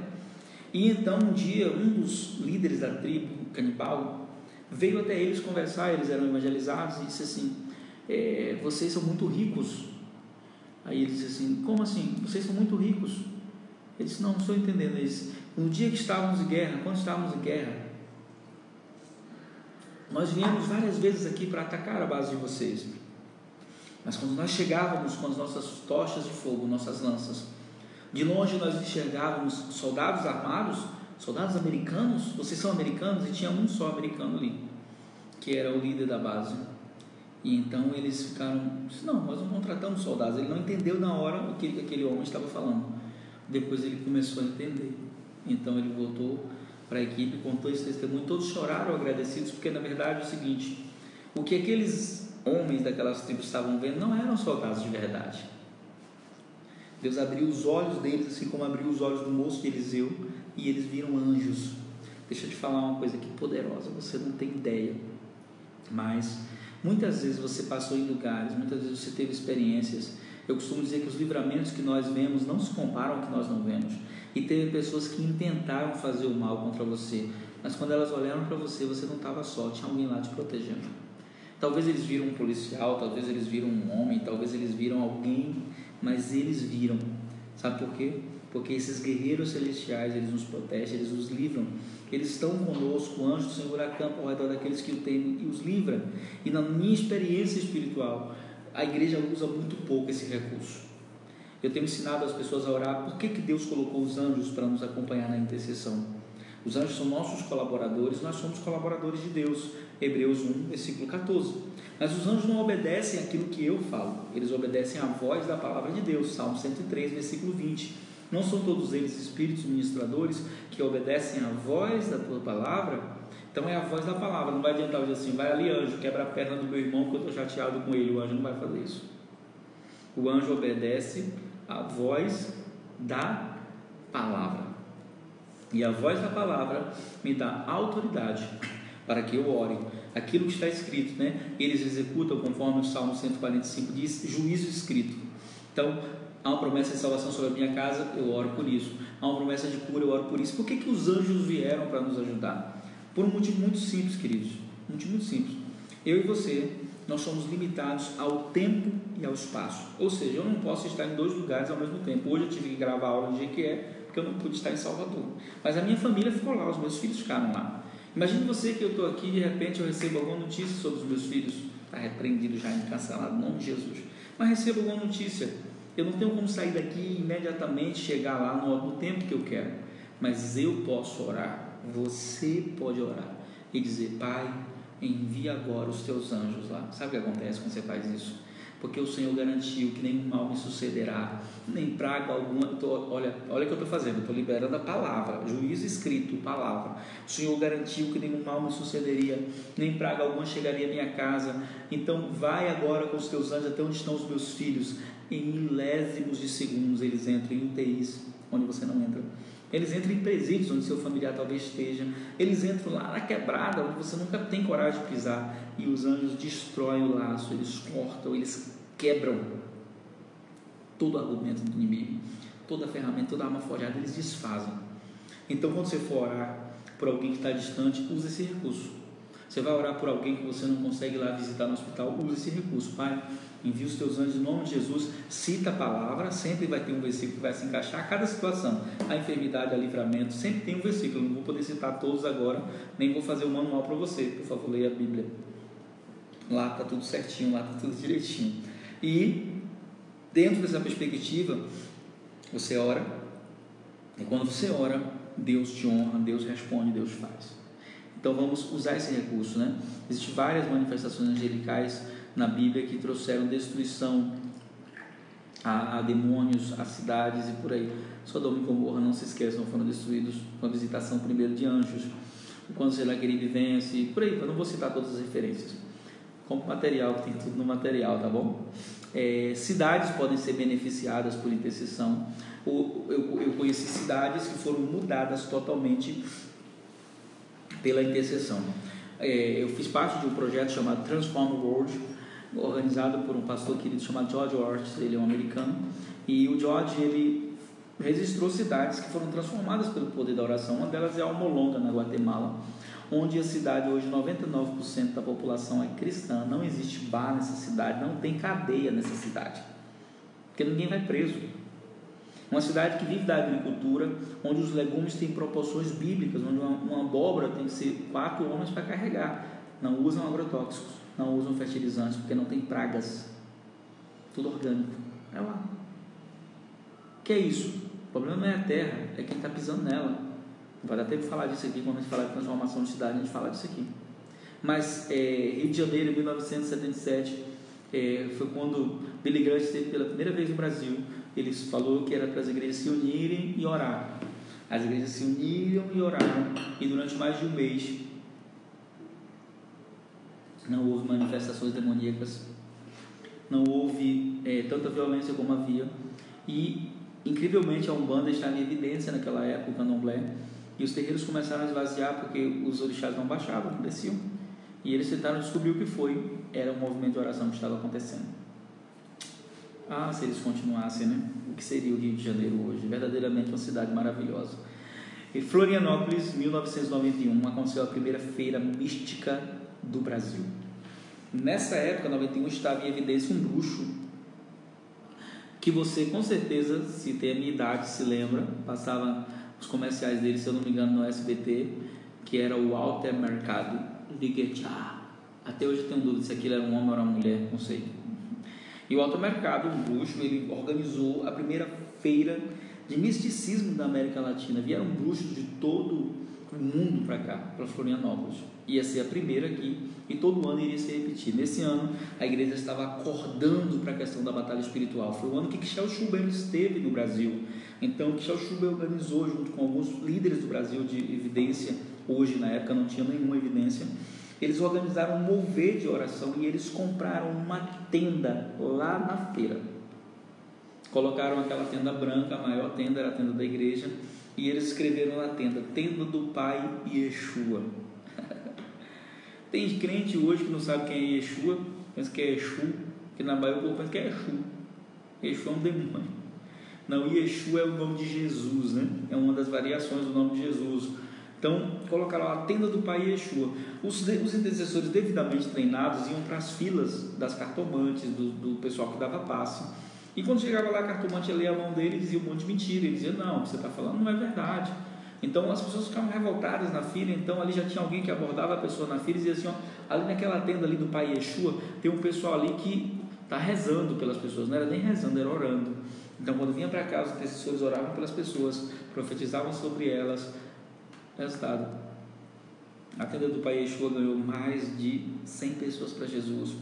E então um dia um dos líderes da tribo canibal veio até eles conversar. Eles eram evangelizados e disse assim: vocês são muito ricos. Aí ele disse assim: como assim? Vocês são muito ricos? Ele disse: não estou entendendo. Ele disse: no dia que estávamos em guerra, quando estávamos em guerra, nós viemos várias vezes aqui para atacar a base de vocês. Mas quando nós chegávamos com as nossas tochas de fogo, nossas lanças, de longe nós enxergávamos soldados armados, soldados americanos. Vocês são americanos? E tinha um só americano ali, que era o líder da base. E então eles ficaram: não, nós não contratamos soldados. Ele não entendeu na hora o que aquele homem estava falando. Depois ele começou a entender. Então ele voltou para a equipe, contou esse testemunho. Todos choraram agradecidos, porque na verdade é o seguinte: o que aqueles homens daquelas tribos estavam vendo não eram soldados de verdade. Deus abriu os olhos deles, assim como abriu os olhos do moço de Eliseu, e eles viram anjos. Deixa eu te falar uma coisa aqui poderosa, você não tem ideia, mas muitas vezes você passou em lugares, muitas vezes você teve experiências. Eu costumo dizer que os livramentos que nós vemos não se comparam ao que nós não vemos. E teve pessoas que intentaram fazer o mal contra você, mas quando elas olharam para você, você não estava só, tinha alguém lá te protegendo. Talvez eles viram um policial, talvez eles viram um homem, talvez eles viram alguém, mas eles viram. Sabe por quê? Porque esses guerreiros celestiais, eles nos protegem, eles nos livram. Eles estão conosco, o anjo do Senhor acampa ao redor daqueles que o temem e os livra. E na minha experiência espiritual, a igreja usa muito pouco esse recurso. Eu tenho ensinado as pessoas a orar. Por que Deus colocou os anjos para nos acompanhar na intercessão? Os anjos são nossos colaboradores, nós somos colaboradores de Deus. Hebreus 1, versículo 14. Mas os anjos não obedecem aquilo que eu falo, eles obedecem à voz da palavra de Deus. Salmo 103, versículo 20. Não são todos eles espíritos ministradores que obedecem à voz da tua palavra? Então é a voz da palavra. Não vai adiantar eu dizer assim: vai ali, anjo, quebra a perna do meu irmão porque eu estou chateado com ele. O anjo não vai fazer isso. O anjo obedece à voz da palavra, e a voz da palavra me dá autoridade para que eu ore aquilo que está escrito, né? Eles executam conforme o Salmo 145 diz, juízo escrito. Então há uma promessa de salvação sobre a minha casa, eu oro por isso. Há uma promessa de cura, eu oro por isso. Por que os anjos vieram para nos ajudar? Por um motivo muito simples, queridos. Um motivo muito simples. Eu e você, nós somos limitados ao tempo e ao espaço. Ou seja, eu não posso estar em 2 lugares ao mesmo tempo. Hoje eu tive que gravar a aula no Jequié, porque eu não pude estar em Salvador. Mas a minha família ficou lá, os meus filhos ficaram lá. Imagine você que eu estou aqui e de repente eu recebo alguma notícia sobre os meus filhos. Está repreendido já, cancelado, em nome de Jesus. Mas recebo alguma notícia. Eu não tenho como sair daqui e imediatamente chegar lá no tempo que eu quero. Mas eu posso orar. Você pode orar e dizer: Pai, envia agora os teus anjos lá. Sabe o que acontece quando você faz isso? Porque o Senhor garantiu que nenhum mal me sucederá, nem praga alguma. Olha o que eu estou fazendo, eu estou liberando a palavra, juízo escrito, palavra. O Senhor garantiu que nenhum mal me sucederia, nem praga alguma chegaria à minha casa. Então vai agora com os teus anjos até onde estão os meus filhos. Em milésimos de segundos eles entram em UTIs onde você não entra. Eles entram em presídios onde seu familiar talvez esteja. Eles entram lá na quebrada onde você nunca tem coragem de pisar. E os anjos destroem o laço, eles cortam, eles quebram todo o argumento do inimigo, toda a ferramenta, toda a arma forjada, eles desfazem. Então, quando você for orar por alguém que está distante, use esse recurso. Você vai orar por alguém que você não consegue ir lá visitar no hospital, use esse recurso. Pai, envia os teus anjos em nome de Jesus, cita a palavra, sempre vai ter um versículo que vai se encaixar a cada situação. A enfermidade, a livramento, sempre tem um versículo. Eu não vou poder citar todos agora, nem vou fazer o manual para você. Por favor, leia a Bíblia. Lá está tudo certinho, lá está tudo direitinho. E dentro dessa perspectiva, você ora, e quando você ora, Deus te honra, Deus responde, Deus faz. Então vamos usar esse recurso, né? Existem várias manifestações angelicais na Bíblia que trouxeram destruição a demônios, a cidades e por aí. Sodoma e Gomorra, não se esqueçam, foram destruídos com a visitação primeiro de anjos. Quando Senaqueribe vence, por aí, eu não vou citar todas as referências. Compre material, que tem tudo no material, tá bom? Cidades podem ser beneficiadas por intercessão. Eu conheci cidades que foram mudadas totalmente pela intercessão. Eu fiz parte de um projeto chamado Transform World, organizado por um pastor querido chamado George Ortiz. Ele é um americano, e o George, ele registrou cidades que foram transformadas pelo poder da oração. Uma delas é Almolonga, na Guatemala, onde a cidade hoje 99% da população é cristã. Não existe bar nessa cidade, não tem cadeia nessa cidade, porque ninguém vai preso. Uma cidade que vive da agricultura, onde os legumes têm proporções bíblicas, onde uma abóbora tem que ser 4 homens para carregar. Não usam agrotóxicos, não usam fertilizantes, porque não tem pragas, tudo orgânico. É lá. O que é isso? O problema não é a terra, é quem está pisando nela. Não vai dar tempo de falar disso aqui. Quando a gente falar de transformação de cidade, a gente fala disso aqui. Mas Rio de Janeiro, em 1977, foi quando Billy Graham esteve pela primeira vez no Brasil. Ele falou que era para as igrejas se unirem e orar. As igrejas se uniram e oraram, e durante mais de um mês não houve manifestações demoníacas, não houve tanta violência como havia. E incrivelmente a Umbanda estava em evidência naquela época, o Candomblé, e os terreiros começaram a esvaziar porque os orixás não baixavam, não desciam, e eles tentaram descobrir o que foi. Era um movimento de oração que estava acontecendo. Se eles continuassem, né? O que seria o Rio de Janeiro hoje? Verdadeiramente uma cidade maravilhosa. Em Florianópolis, 1991, aconteceu a primeira feira mística do Brasil. Nessa época, 91, estava em evidência um bruxo que você, com certeza, se tem a minha idade, se lembra, passava os comerciais dele, se eu não me engano, no SBT, que era o Walter Mercado. Até hoje eu tenho dúvida se aquilo era um homem ou era uma mulher, não sei. E o Walter Mercado, um bruxo, ele organizou a primeira feira de misticismo da América Latina. Vieram bruxos de todo o mundo para cá, para Florianópolis. Ia ser a primeira aqui, e todo ano iria se repetir. Nesse ano, a igreja estava acordando para a questão da batalha espiritual. Foi o ano que Kjell Schubert esteve no Brasil. Então, Kjell Schubert organizou, junto com alguns líderes do Brasil de evidência, hoje, na época, não tinha nenhuma evidência. Eles organizaram um mover de oração, e eles compraram uma tenda lá na feira. Colocaram aquela tenda branca, a maior tenda era a tenda da igreja, e eles escreveram na tenda: Tenda do Pai Yeshua. Tem crente hoje que não sabe quem é Yeshua, pensa que é Exu, que na Bahia o povo pensa que é Exu. Exu é um demônio. Não, Yeshua é o nome de Jesus, né? É uma das variações do nome de Jesus. Então, colocaram lá a tenda do Pai Yeshua. Os intercessores devidamente treinados iam para as filas das cartomantes, do pessoal que dava passe. E quando chegava lá, a cartomante ia ler a mão dele e dizia um monte de mentira. Ele dizia: não, o que você está falando não é verdade. Então as pessoas ficavam revoltadas na fila. Então ali já tinha alguém que abordava a pessoa na fila e dizia assim: ali naquela tenda ali do Pai Yeshua, tem um pessoal ali que está rezando pelas pessoas. Não era nem rezando, era orando. Então quando vinha para cá, os intercessores oravam pelas pessoas, profetizavam sobre elas. Resultado: a tenda do Pai Yeshua ganhou mais de 100 pessoas para Jesus.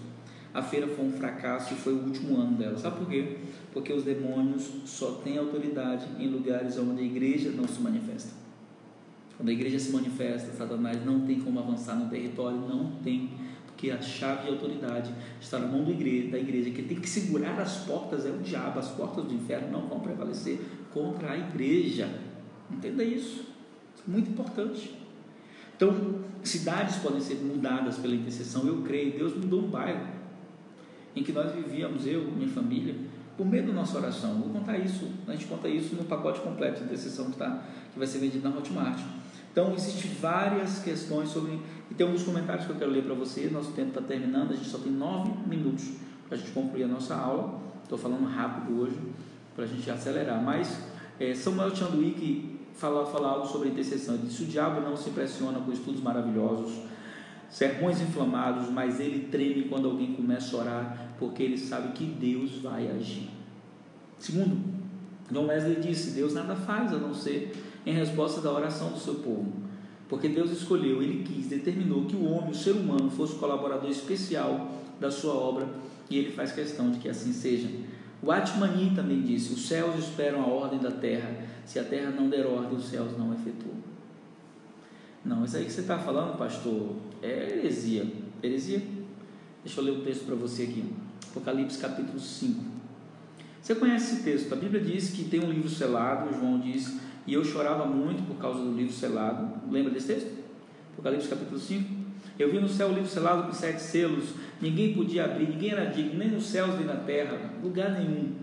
A feira foi um fracasso e foi o último ano dela. Sabe por quê? Porque os demônios só têm autoridade em lugares onde a igreja não se manifesta. Quando a igreja se manifesta, Satanás não tem como avançar no território, não tem, porque a chave de autoridade está na mão da igreja, que tem que segurar as portas, é o diabo. As portas do inferno não vão prevalecer contra a igreja. Entenda isso. Isso é muito importante. Então, cidades podem ser mudadas pela intercessão. Eu creio. Deus mudou um bairro em que nós vivíamos, eu, minha família, por meio da nossa oração. Vou contar isso. A gente conta isso no pacote completo de intercessão que vai ser vendido na Hotmart. Então, existem várias questões sobre... E tem alguns comentários que eu quero ler para você. Nosso tempo está terminando. A gente só tem 9 minutos para a gente concluir a nossa aula. Estou falando rápido hoje para a gente acelerar. Mas Samuel Chanduik fala algo sobre a intercessão. Ele disse: o diabo não se impressiona com estudos maravilhosos, sermões inflamados, mas ele treme quando alguém começa a orar, porque ele sabe que Deus vai agir. Segundo, John Wesley disse: Deus nada faz a não ser em resposta da oração do seu povo, porque Deus escolheu, Ele quis, determinou que o homem, o ser humano, fosse colaborador especial da sua obra, e Ele faz questão de que assim seja. O Atmani também disse: os céus esperam a ordem da terra, se a terra não der ordem, os céus não efetuam. Não, isso aí que você está falando, pastor, é heresia. Heresia? Deixa eu ler o texto para você aqui, Apocalipse capítulo 5. Você conhece esse texto? A Bíblia diz que tem um livro selado. João diz: e eu chorava muito por causa do livro selado. Lembra desse texto? Apocalipse capítulo 5. Eu vi no céu o livro selado com 7 selos. Ninguém podia abrir, ninguém era digno, nem nos céus nem na terra, lugar nenhum.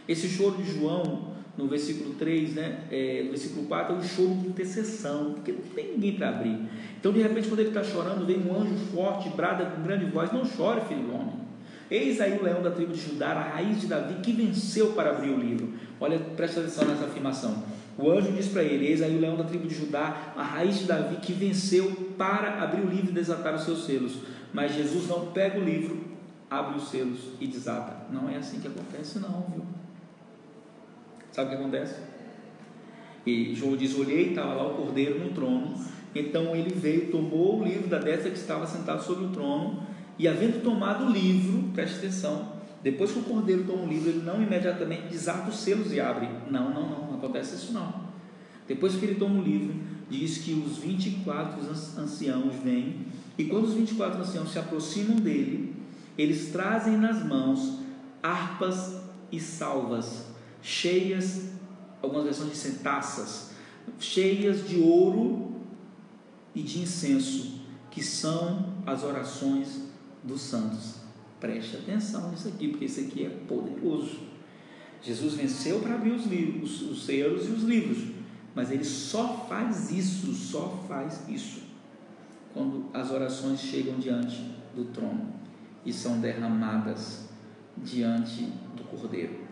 Esse choro de João, no versículo 3, no versículo 4, é um choro de intercessão, porque não tem ninguém para abrir. Então, de repente, quando ele está chorando, vem um anjo forte, brada com grande voz: não chore, filho do homem. Eis aí o leão da tribo de Judá, a raiz de Davi, que venceu para abrir o livro. Olha, presta atenção nessa afirmação. O anjo diz para ele: eis aí o leão da tribo de Judá, a raiz de Davi, que venceu para abrir o livro e desatar os seus selos. Mas Jesus não pega o livro, abre os selos e desata. Não é assim que acontece não, viu? Sabe o que acontece? E João diz: olhei, estava lá o cordeiro no trono. Então ele veio, tomou o livro da destra que estava sentado sobre o trono, e havendo tomado o livro, preste atenção, depois que o cordeiro toma o livro, ele não imediatamente desata os selos e abre. Não acontece isso não. Depois que ele toma o livro, diz que os 24 anciãos vêm, e quando os 24 anciãos se aproximam dele, eles trazem nas mãos harpas e salvas cheias, algumas versões dizem taças, cheias de ouro e de incenso, que são as orações dos santos. Preste atenção nisso aqui, porque isso aqui é poderoso. Jesus venceu para abrir os livros, os selos e os livros, mas ele só faz isso quando as orações chegam diante do trono e são derramadas diante do Cordeiro.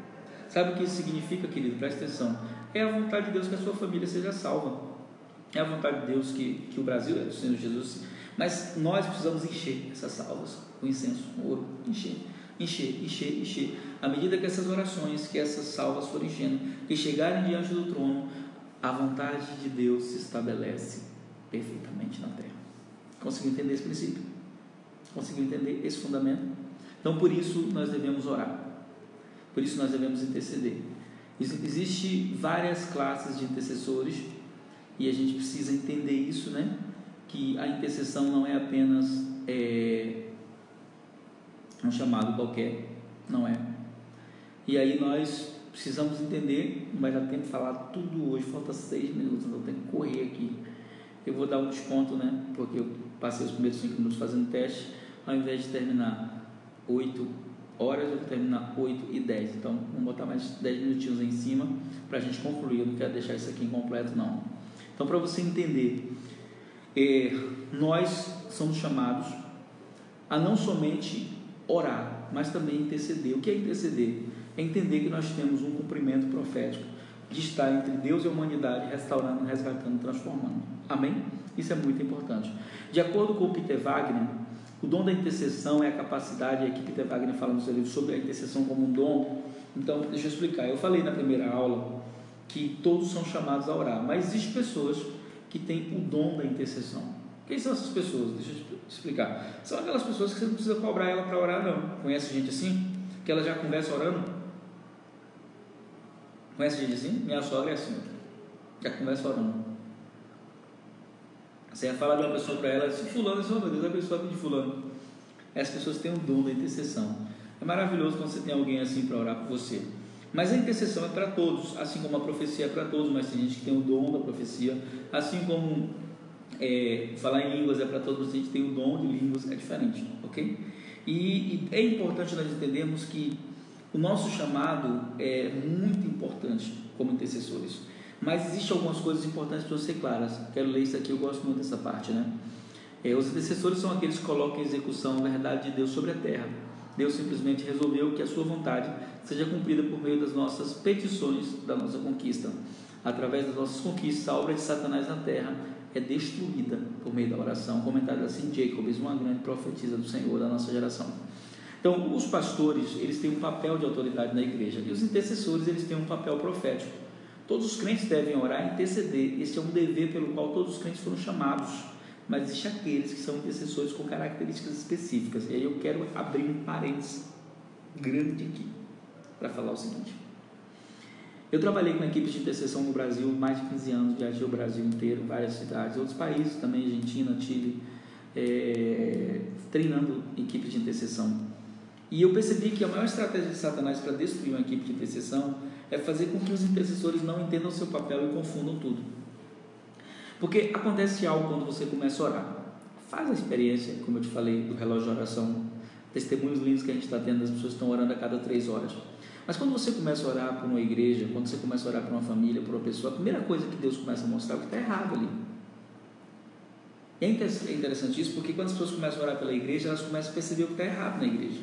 Sabe o que isso significa, querido? Preste atenção. É a vontade de Deus que a sua família seja salva. É a vontade de Deus que o Brasil é do Senhor Jesus. Mas nós precisamos encher essas salvas com incenso, com ouro. Encher. À medida que essas orações, que essas salvas forem enchendo e chegarem diante do trono, a vontade de Deus se estabelece perfeitamente na terra. Conseguiu entender esse princípio? Conseguiu entender esse fundamento? Então, por isso nós devemos orar. Por isso nós devemos interceder. Existem várias classes de intercessores e a gente precisa entender isso, né? Que a intercessão não é apenas um chamado qualquer, não é. E aí nós precisamos entender, não vai dar tempo de falar tudo hoje, falta 6 minutos, eu tenho que correr aqui. Eu vou dar um desconto, né? Porque eu passei os primeiros 5 minutos fazendo teste, ao invés de terminar 8 horas, eu vou terminar 8h10. Então vamos botar mais 10 minutinhos aí em cima para a gente concluir. Eu não quero deixar isso aqui incompleto não. Então, para você entender, nós somos chamados a não somente orar, mas também interceder. O que é interceder? É entender que nós temos um cumprimento profético de estar entre Deus e a humanidade, restaurando, resgatando, transformando. Amém? Isso é muito importante. De acordo com o Peter Wagner, o dom da intercessão é a capacidade, aqui Peter Wagner fala no seu livro sobre a intercessão como um dom. Então, deixa eu explicar. Eu falei na primeira aula que todos são chamados a orar, mas existem pessoas que têm o dom da intercessão. Quem são essas pessoas? Deixa eu te explicar. São aquelas pessoas que você não precisa cobrar ela para orar, não. Conhece gente assim? Que ela já conversa orando? Conhece gente assim? Minha sogra é assim, já conversa orando. Você ia falar de uma pessoa para ela, se fulano, meu Deus, a pessoa de fulano. Essas pessoas têm o dom da intercessão. É maravilhoso quando você tem alguém assim para orar por você. Mas a intercessão é para todos, assim como a profecia é para todos, mas tem gente que tem o dom da profecia, assim como falar em línguas é para todos, a gente tem o dom de línguas, é diferente, ok? E é importante nós entendermos que o nosso chamado é muito importante como intercessores, mas existem algumas coisas importantes para ser claras. Quero ler isso aqui, eu gosto muito dessa parte, né? Os intercessores são aqueles que colocam em execução a verdade de Deus sobre a terra. Deus simplesmente resolveu que a sua vontade seja cumprida por meio das nossas petições, da nossa conquista. Através das nossas conquistas, a obra de Satanás na terra é destruída por meio da oração. Comentário assim de Jacobs, uma grande profetisa do Senhor da nossa geração. Então, os pastores, eles têm um papel de autoridade na igreja, e os intercessores, eles têm um papel profético. Todos os crentes devem orar e interceder. Esse é um dever pelo qual todos os crentes foram chamados. Mas existem aqueles que são intercessores com características específicas. E aí eu quero abrir um parênteses grande aqui para falar o seguinte. Eu trabalhei com equipes de intercessão no Brasil mais de 15 anos, viajei o Brasil inteiro, várias cidades, outros países também, Argentina, Chile, treinando equipes de intercessão. E eu percebi que a maior estratégia de Satanás para destruir uma equipe de intercessão é fazer com que os intercessores não entendam o seu papel e confundam tudo. Porque acontece algo quando você começa a orar. Faz a experiência, como eu te falei, do relógio de oração, testemunhos lindos que a gente está tendo, as pessoas estão orando a cada 3 horas. Mas quando você começa a orar por uma igreja, quando você começa a orar por uma família, por uma pessoa, a primeira coisa que Deus começa a mostrar é o que está errado ali. É interessante isso, porque quando as pessoas começam a orar pela igreja, elas começam a perceber o que está errado na igreja.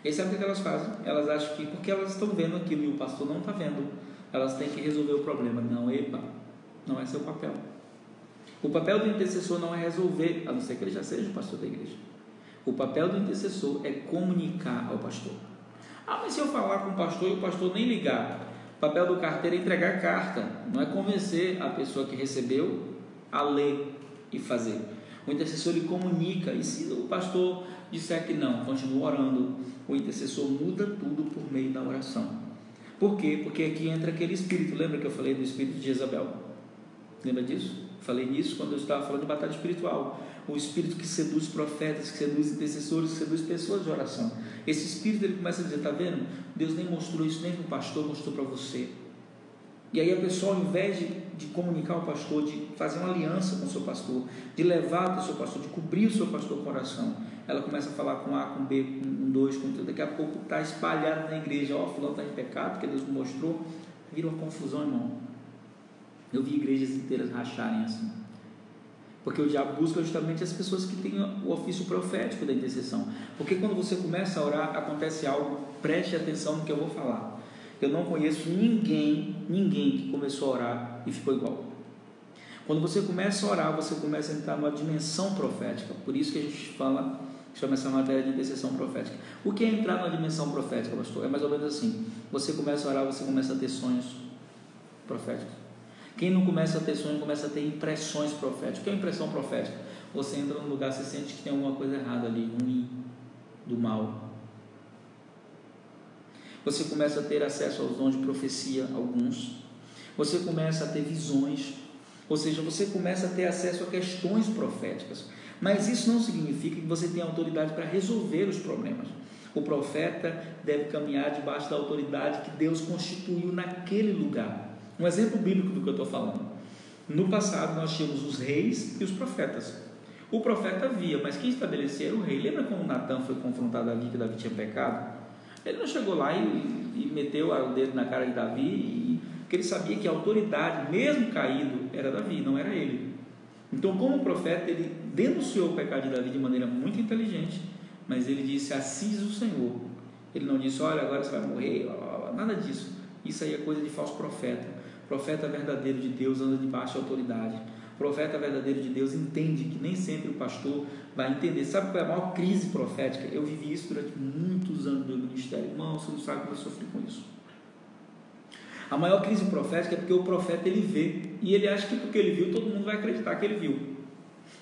E aí sabe o que elas fazem? Elas acham que, porque elas estão vendo aquilo e o pastor não está vendo, elas têm que resolver o problema. Não, não é seu papel. O papel do intercessor não é resolver, a não ser que ele já seja o pastor da igreja. O papel do intercessor é comunicar ao pastor. Mas se eu falar com o pastor e o pastor nem ligar, o papel do carteiro é entregar carta, não é convencer a pessoa que recebeu a ler e fazer. O intercessor ele comunica, e se o pastor disser que não, continua orando, o intercessor muda tudo por meio da oração. Por quê? Porque aqui entra aquele espírito, lembra que eu falei do espírito de Jezabel? Lembra disso? Falei nisso quando eu estava falando de batalha espiritual. O espírito que seduz profetas, que seduz intercessores, que seduz pessoas de oração. Esse espírito ele começa a dizer, está vendo? Deus nem mostrou isso nem para o pastor, mostrou para você. E aí a pessoa, ao invés de comunicar ao pastor, de fazer uma aliança com o seu pastor, de levar até o seu pastor, de cobrir o seu pastor com oração, ela começa a falar com A, com B, com 2, com 3, daqui a pouco está espalhado na igreja, fulano está em pecado, porque Deus me mostrou, vira uma confusão, irmão. Eu vi igrejas inteiras racharem assim, porque o diabo busca justamente as pessoas que têm o ofício profético da intercessão. Porque quando você começa a orar, acontece algo, preste atenção no que eu vou falar. Eu não conheço ninguém que começou a orar e ficou igual. Quando você começa a orar, você começa a entrar numa dimensão profética. Por isso que a gente chama essa matéria de intercessão profética. O que é entrar numa dimensão profética, pastor? É mais ou menos assim, você começa a orar, você começa a ter sonhos proféticos. Quem não começa a ter sonho, começa a ter impressões proféticas. O que é impressão profética? Você entra num lugar, você sente que tem alguma coisa errada ali, ruim, do mal. Você começa a ter acesso aos dons de profecia, alguns. Você começa a ter visões, ou seja, você começa a ter acesso a questões proféticas. Mas isso não significa que você tenha autoridade para resolver os problemas. O profeta deve caminhar debaixo da autoridade que Deus constituiu naquele lugar. Um exemplo bíblico do que eu estou falando. No passado nós tínhamos os reis e os profetas. O profeta via, mas quem estabelecia era o rei. Lembra quando Natan foi confrontado a Davi, que Davi tinha pecado? Ele não chegou lá e meteu o dedo na cara de Davi, porque ele sabia que a autoridade, mesmo caído, era Davi, não era ele. Então, como profeta, ele denunciou o pecado de Davi de maneira muito inteligente, mas ele disse, assim diz o Senhor. Ele não disse, olha, agora você vai morrer, nada disso. Isso aí é coisa de falso profeta. O profeta verdadeiro de Deus anda debaixo de autoridade. O profeta verdadeiro de Deus entende que nem sempre o pastor vai entender. Sabe qual é a maior crise profética? Eu vivi isso durante muitos anos do meu ministério. Irmão, você não sabe como eu sofri com isso. A maior crise profética é porque o profeta ele vê, e ele acha que porque ele viu, todo mundo vai acreditar que ele viu.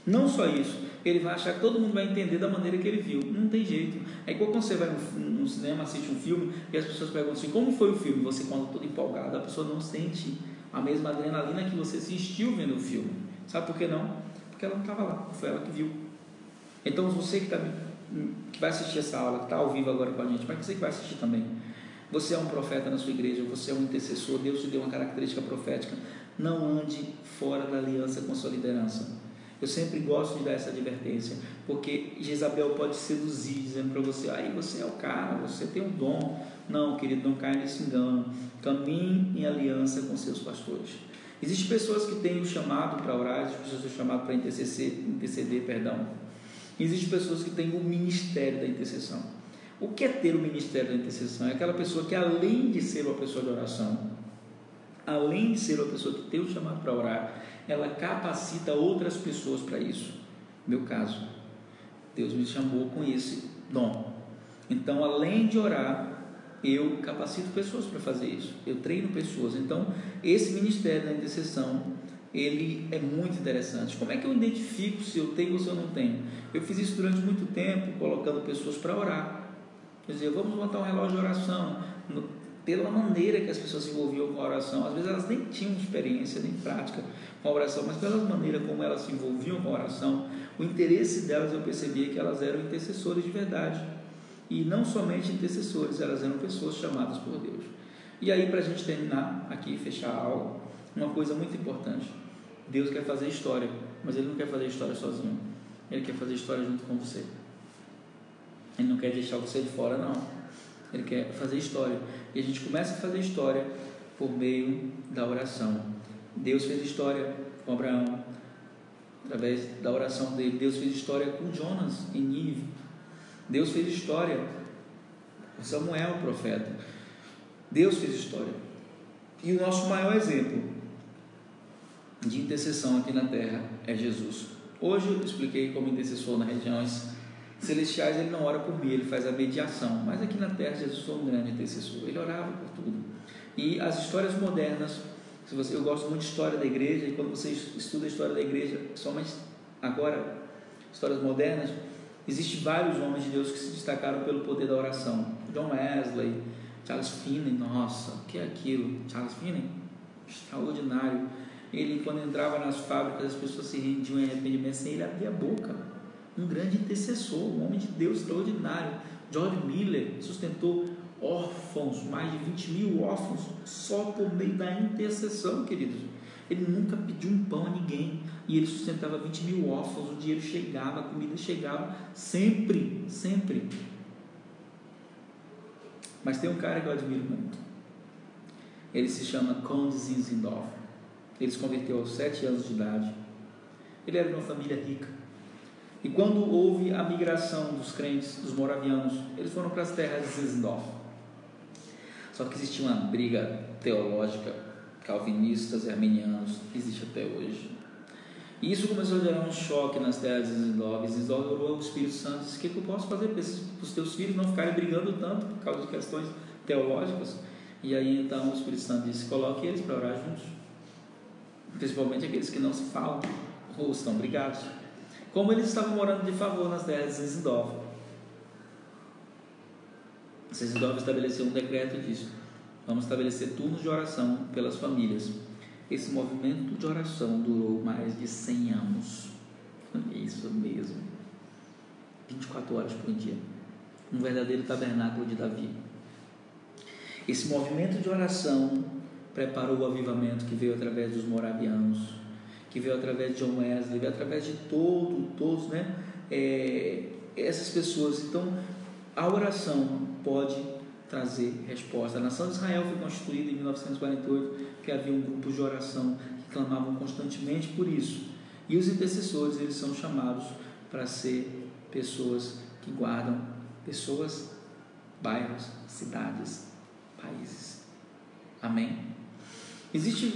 Não só isso, ele vai achar que todo mundo vai entender da maneira que ele viu. Não tem jeito. É igual quando você vai no cinema, assiste um filme e as pessoas perguntam assim, como foi o filme? Você conta todo empolgado, a pessoa não sente a mesma adrenalina que você assistiu vendo o filme. Sabe por que não? Porque ela não estava lá, foi ela que viu. Então você que vai assistir essa aula, que está ao vivo agora com a gente, mas você que vai assistir também, Você é um profeta na sua igreja, você é um intercessor, Deus te deu uma característica profética. Não ande fora da aliança com a sua liderança. Eu sempre gosto de dar essa advertência, porque Jezabel pode seduzir, dizendo para você: aí você é o cara, você tem um dom. Não, querido, não caia nesse engano. Caminhe em aliança com seus pastores. Existem pessoas que têm o chamado para orar, existem pessoas que têm o chamado para interceder. Existem pessoas que têm o ministério da intercessão. O que é ter o ministério da intercessão? É aquela pessoa que, além de ser uma pessoa de oração, além de ser uma pessoa que tem o chamado para orar, ela capacita outras pessoas para isso. No meu caso, Deus me chamou com esse dom. Então, além de orar, eu capacito pessoas para fazer isso. Eu treino pessoas. Então, esse ministério da intercessão, ele é muito interessante. Como é que eu identifico se eu tenho ou se eu não tenho? Eu fiz isso durante muito tempo, colocando pessoas para orar. Quer dizer, vamos botar um relógio de oração. Pela maneira que as pessoas se envolviam com a oração, às vezes elas nem tinham experiência, nem prática com a oração, mas pela maneira como elas se envolviam com a oração, o interesse delas, eu percebia que elas eram intercessores de verdade. E não somente intercessores, elas eram pessoas chamadas por Deus. E aí, para a gente terminar aqui, fechar a aula, uma coisa muito importante: Deus quer fazer história, mas Ele não quer fazer história sozinho. Ele quer fazer história junto com você. Ele não quer deixar você de fora, não. Ele quer fazer história. E a gente começa a fazer história por meio da oração. Deus fez história com Abraão, através da oração dele. Deus fez história com Jonas em Nínive. Deus fez história com Samuel, o profeta. Deus fez história. E o nosso maior exemplo de intercessão aqui na terra é Jesus. Hoje eu expliquei como intercessor nas regiões celestiais. Ele não ora por mim, ele faz a mediação. Mas aqui na terra Jesus foi um grande intercessor. Ele orava por tudo. E as histórias modernas, eu gosto muito de história da igreja, e quando você estuda a história da igreja, somente agora, histórias modernas, existem vários homens de Deus que se destacaram pelo poder da oração. John Wesley, Charles Finney, nossa, o que é aquilo? Charles Finney, extraordinário. Ele, quando entrava nas fábricas, as pessoas se rendiam em arrependimento sem ele abrir a boca. Um grande intercessor, um homem de Deus extraordinário. George Miller sustentou órfãos, mais de 20.000 órfãos, só por meio da intercessão, queridos. Ele nunca pediu um pão a ninguém, e ele sustentava 20.000 órfãos. O dinheiro chegava, a comida chegava, sempre, sempre. Mas tem um cara que eu admiro muito. Ele se chama Conde Zinzendorf. Ele se converteu aos 7 anos de idade. Ele era de uma família rica. E quando houve a migração dos crentes, dos moravianos, eles foram para as terras de Zinzendorf. Só que existia uma briga teológica, calvinistas e arminianos, que existe até hoje. E isso começou a gerar um choque nas terras de Zinzendorf. Zinzendorf orou ao Espírito Santo e disse: o que eu posso fazer para os teus filhos não ficarem brigando tanto por causa de questões teológicas? E aí então o Espírito Santo disse: coloque eles para orar juntos, principalmente aqueles que não se falam ou estão brigados. Como eles estavam morando de favor nas terras de Zinzendorf, Zinzendorf estabeleceu um decreto e disse: vamos estabelecer turnos de oração pelas famílias. Esse movimento de oração durou mais de 100 anos. Isso mesmo. 24 horas por dia. Um verdadeiro tabernáculo de Davi. Esse movimento de oração preparou o avivamento que veio através dos moravianos, que veio através de John Wesley, veio através de todos, né? Essas pessoas. Então, a oração pode trazer resposta. A nação de Israel foi constituída em 1948, porque havia um grupo de oração que clamavam constantemente por isso. E os intercessores, eles são chamados para ser pessoas que guardam pessoas, bairros, cidades, países. Amém? Existem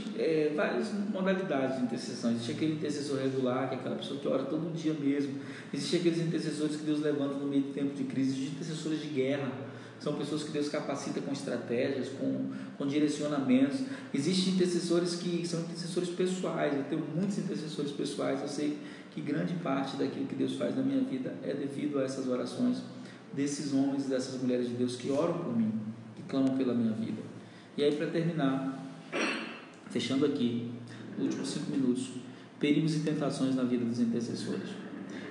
várias modalidades de intercessão. Existe aquele intercessor regular, que é aquela pessoa que ora todo dia mesmo. Existem aqueles intercessores que Deus levanta no meio do tempo de crise. Existem intercessores de guerra. São pessoas que Deus capacita com estratégias, com direcionamentos. Existem intercessores que são intercessores pessoais. Eu tenho muitos intercessores pessoais. Eu sei que grande parte daquilo que Deus faz na minha vida é devido a essas orações desses homens e dessas mulheres de Deus que oram por mim, que clamam pela minha vida. E aí, para terminar, fechando aqui, nos últimos 5 minutos, perigos e tentações na vida dos intercessores.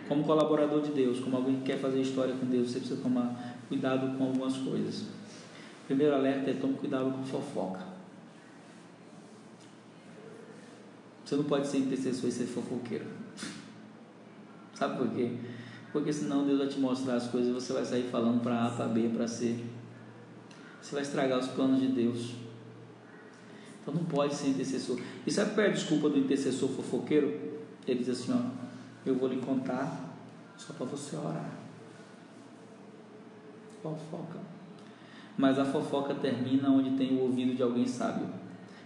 Como colaborador de Deus, como alguém que quer fazer história com Deus, você precisa tomar cuidado com algumas coisas. Primeiro alerta é: tome cuidado com fofoca. Você não pode ser intercessor e ser fofoqueiro. Sabe por quê? Porque senão Deus vai te mostrar as coisas e você vai sair falando para A, para B, para C. Você vai estragar os planos de Deus. Então não pode ser intercessor. E sabe qual é a desculpa do intercessor fofoqueiro? Ele diz assim: ó, eu vou lhe contar só para você orar. Fofoca. Mas a fofoca termina onde tem o ouvido de alguém sábio.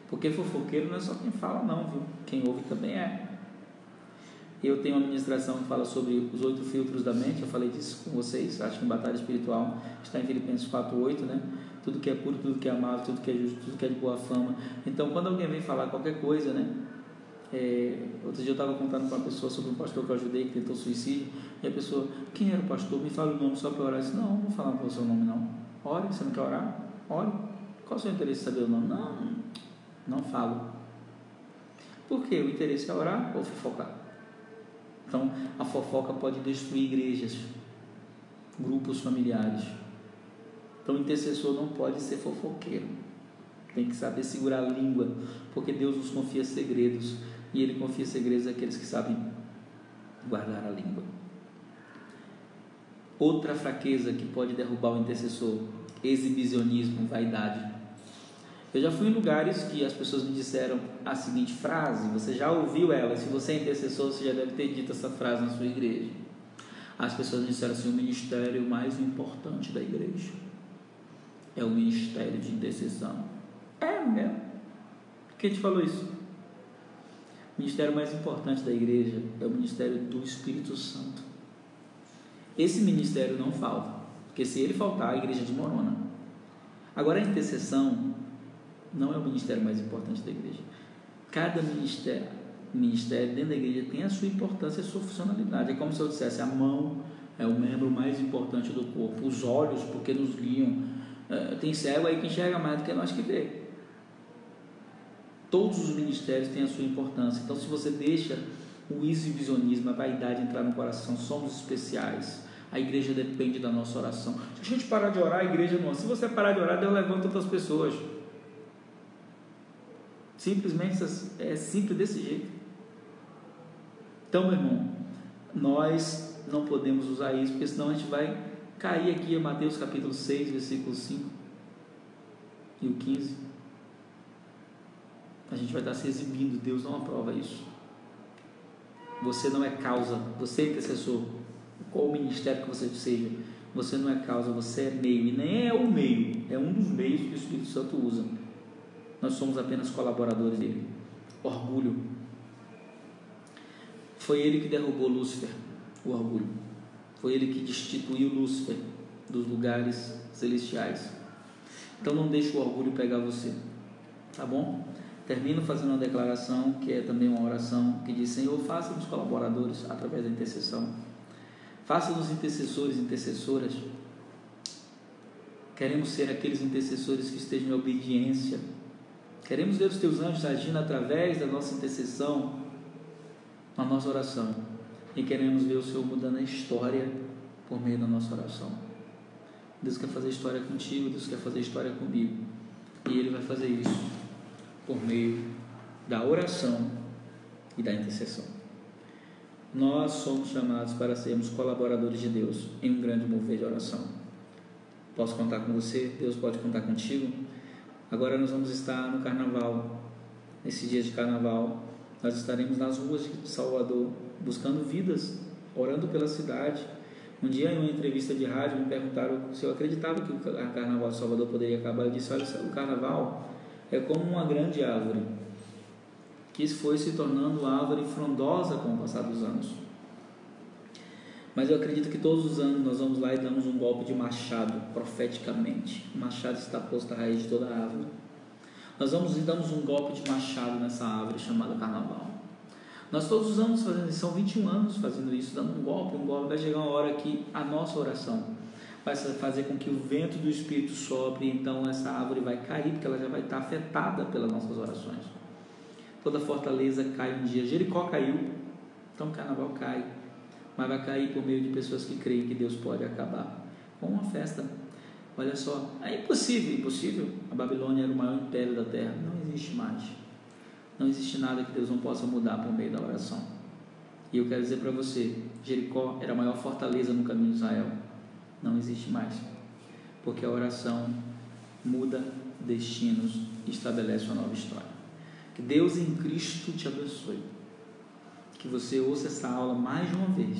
Porque fofoqueiro não é só quem fala não, viu? Quem ouve também é. Eu tenho uma ministração que fala sobre os 8 filtros da mente. Eu falei disso com vocês, acho que em Batalha Espiritual, está em Filipenses 4:8, né? Tudo que é puro, tudo que é amável, tudo que é justo, tudo que é de boa fama. Então, quando alguém vem falar qualquer coisa, né? Outro dia eu estava contando para uma pessoa sobre um pastor que eu ajudei, que tentou suicídio, e a pessoa: quem era o pastor? Me fala o nome só para orar. Eu disse: não vou falar para você o nome não. Ore, você não quer orar? Ore. Qual é o seu interesse em saber o nome? Não falo. Por quê? O interesse é orar ou fofocar? Então, a fofoca pode destruir igrejas, grupos familiares. Então, o intercessor não pode ser fofoqueiro. Tem que saber segurar a língua, porque Deus nos confia segredos, e Ele confia segredos àqueles que sabem guardar a língua. Outra fraqueza que pode derrubar o intercessor: exibicionismo, vaidade. Eu já fui em lugares que as pessoas me disseram a seguinte frase, você já ouviu ela, se você é intercessor, você já deve ter dito essa frase na sua igreja. As pessoas me disseram assim: o ministério mais importante da igreja é o ministério de intercessão. É mesmo? Quem te falou isso? O ministério mais importante da igreja é o ministério do Espírito Santo. Esse ministério não falta, porque se ele faltar, a igreja desmorona. Agora, a intercessão não é o ministério mais importante da igreja. Cada ministério dentro da igreja tem a sua importância e a sua funcionalidade. É como se eu dissesse: a mão é o membro mais importante do corpo, os olhos porque nos guiam, tem cego aí que enxerga mais do que nós que vê. Todos os ministérios têm a sua importância. Então, se você deixa o exibicionismo, a vaidade entrar no coração, somos especiais. A igreja depende da nossa oração. Se a gente parar de orar, a igreja não. Se você parar de orar, Deus levanta outras pessoas. Simplesmente é simples desse jeito. Então, meu irmão, nós não podemos usar isso, porque senão a gente vai cair aqui em Mateus capítulo 6, versículo 5 e o 15. A gente vai estar se exibindo. Deus não aprova isso. Você não é causa, você é intercessor, qual o ministério que você seja, você não é causa, você é meio, e nem é o meio, é um dos meios que o Espírito Santo usa. Nós somos apenas colaboradores dele. Orgulho. Foi ele que derrubou Lúcifer, o orgulho. Foi ele que destituiu Lúcifer dos lugares celestiais. Então não deixe o orgulho pegar você, tá bom? Termino fazendo uma declaração, que é também uma oração, que diz: Senhor, faça-nos colaboradores através da intercessão. Faça-nos intercessores e intercessoras. Queremos ser aqueles intercessores que estejam em obediência. Queremos ver os teus anjos agindo através da nossa intercessão, na nossa oração. E queremos ver o Senhor mudando a história por meio da nossa oração. Deus quer fazer história contigo, Deus quer fazer história comigo. E Ele vai fazer isso por meio da oração e da intercessão. Nós somos chamados para sermos colaboradores de Deus em um grande mover de oração. Posso contar com você, Deus pode contar contigo. Agora nós vamos estar no carnaval. Nesse dia de carnaval, nós estaremos nas ruas de Salvador, buscando vidas, orando pela cidade. Um dia, em uma entrevista de rádio, me perguntaram se eu acreditava que o carnaval de Salvador poderia acabar. Eu disse: olha, o carnaval é como uma grande árvore que foi se tornando árvore frondosa com o passar dos anos. Mas eu acredito que todos os anos nós vamos lá e damos um golpe de machado, profeticamente. O machado está posto à raiz de toda a árvore. Nós vamos e damos um golpe de machado nessa árvore chamada carnaval. Nós todos os anos fazendo isso, são 21 anos fazendo isso, dando um golpe. Vai chegar uma hora que a nossa oração vai fazer com que o vento do Espírito sopre, e então essa árvore vai cair, porque ela já vai estar afetada pelas nossas orações. Toda fortaleza cai um dia. Jericó caiu, então o carnaval cai, mas vai cair por meio de pessoas que creem que Deus pode acabar com uma festa. Olha só, é impossível. A Babilônia era o maior império da terra. Não existe mais. Não existe nada que Deus não possa mudar por meio da oração. E eu quero dizer para você, Jericó era a maior fortaleza no caminho de Israel. Não existe mais. Porque a oração muda destinos e estabelece uma nova história. Que Deus em Cristo te abençoe. Que você ouça essa aula mais de uma vez.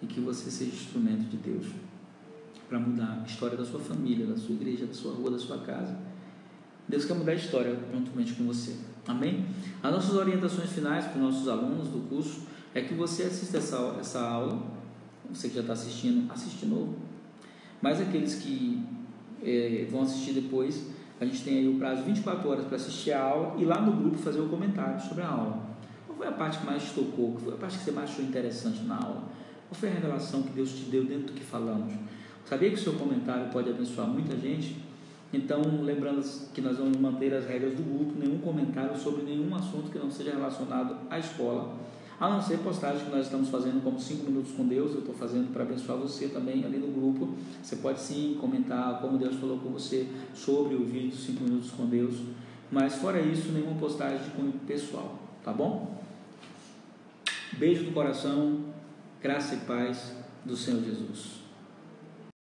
E que você seja instrumento de Deus para mudar a história da sua família, da sua igreja, da sua rua, da sua casa. Deus quer mudar a história juntamente com você. Amém? As nossas orientações finais para os nossos alunos do curso é que você assista essa aula. Você que já está assistindo, assiste de novo. Mas aqueles que vão assistir depois, a gente tem aí o prazo de 24 horas para assistir a aula e lá no grupo fazer o comentário sobre a aula. Qual foi a parte que mais te tocou? Qual foi a parte que você mais achou interessante na aula? Qual foi a revelação que Deus te deu dentro do que falamos? Sabia que o seu comentário pode abençoar muita gente? Então, lembrando que nós vamos manter as regras do grupo, nenhum comentário sobre nenhum assunto que não seja relacionado à escola, a não ser postagem que nós estamos fazendo como 5 minutos com Deus. Eu estou fazendo para abençoar você também ali no grupo. Você pode sim comentar como Deus falou com você sobre o vídeo 5 minutos com Deus, mas fora isso, nenhuma postagem de cunho pessoal, tá bom? Beijo do coração, graça e paz do Senhor Jesus.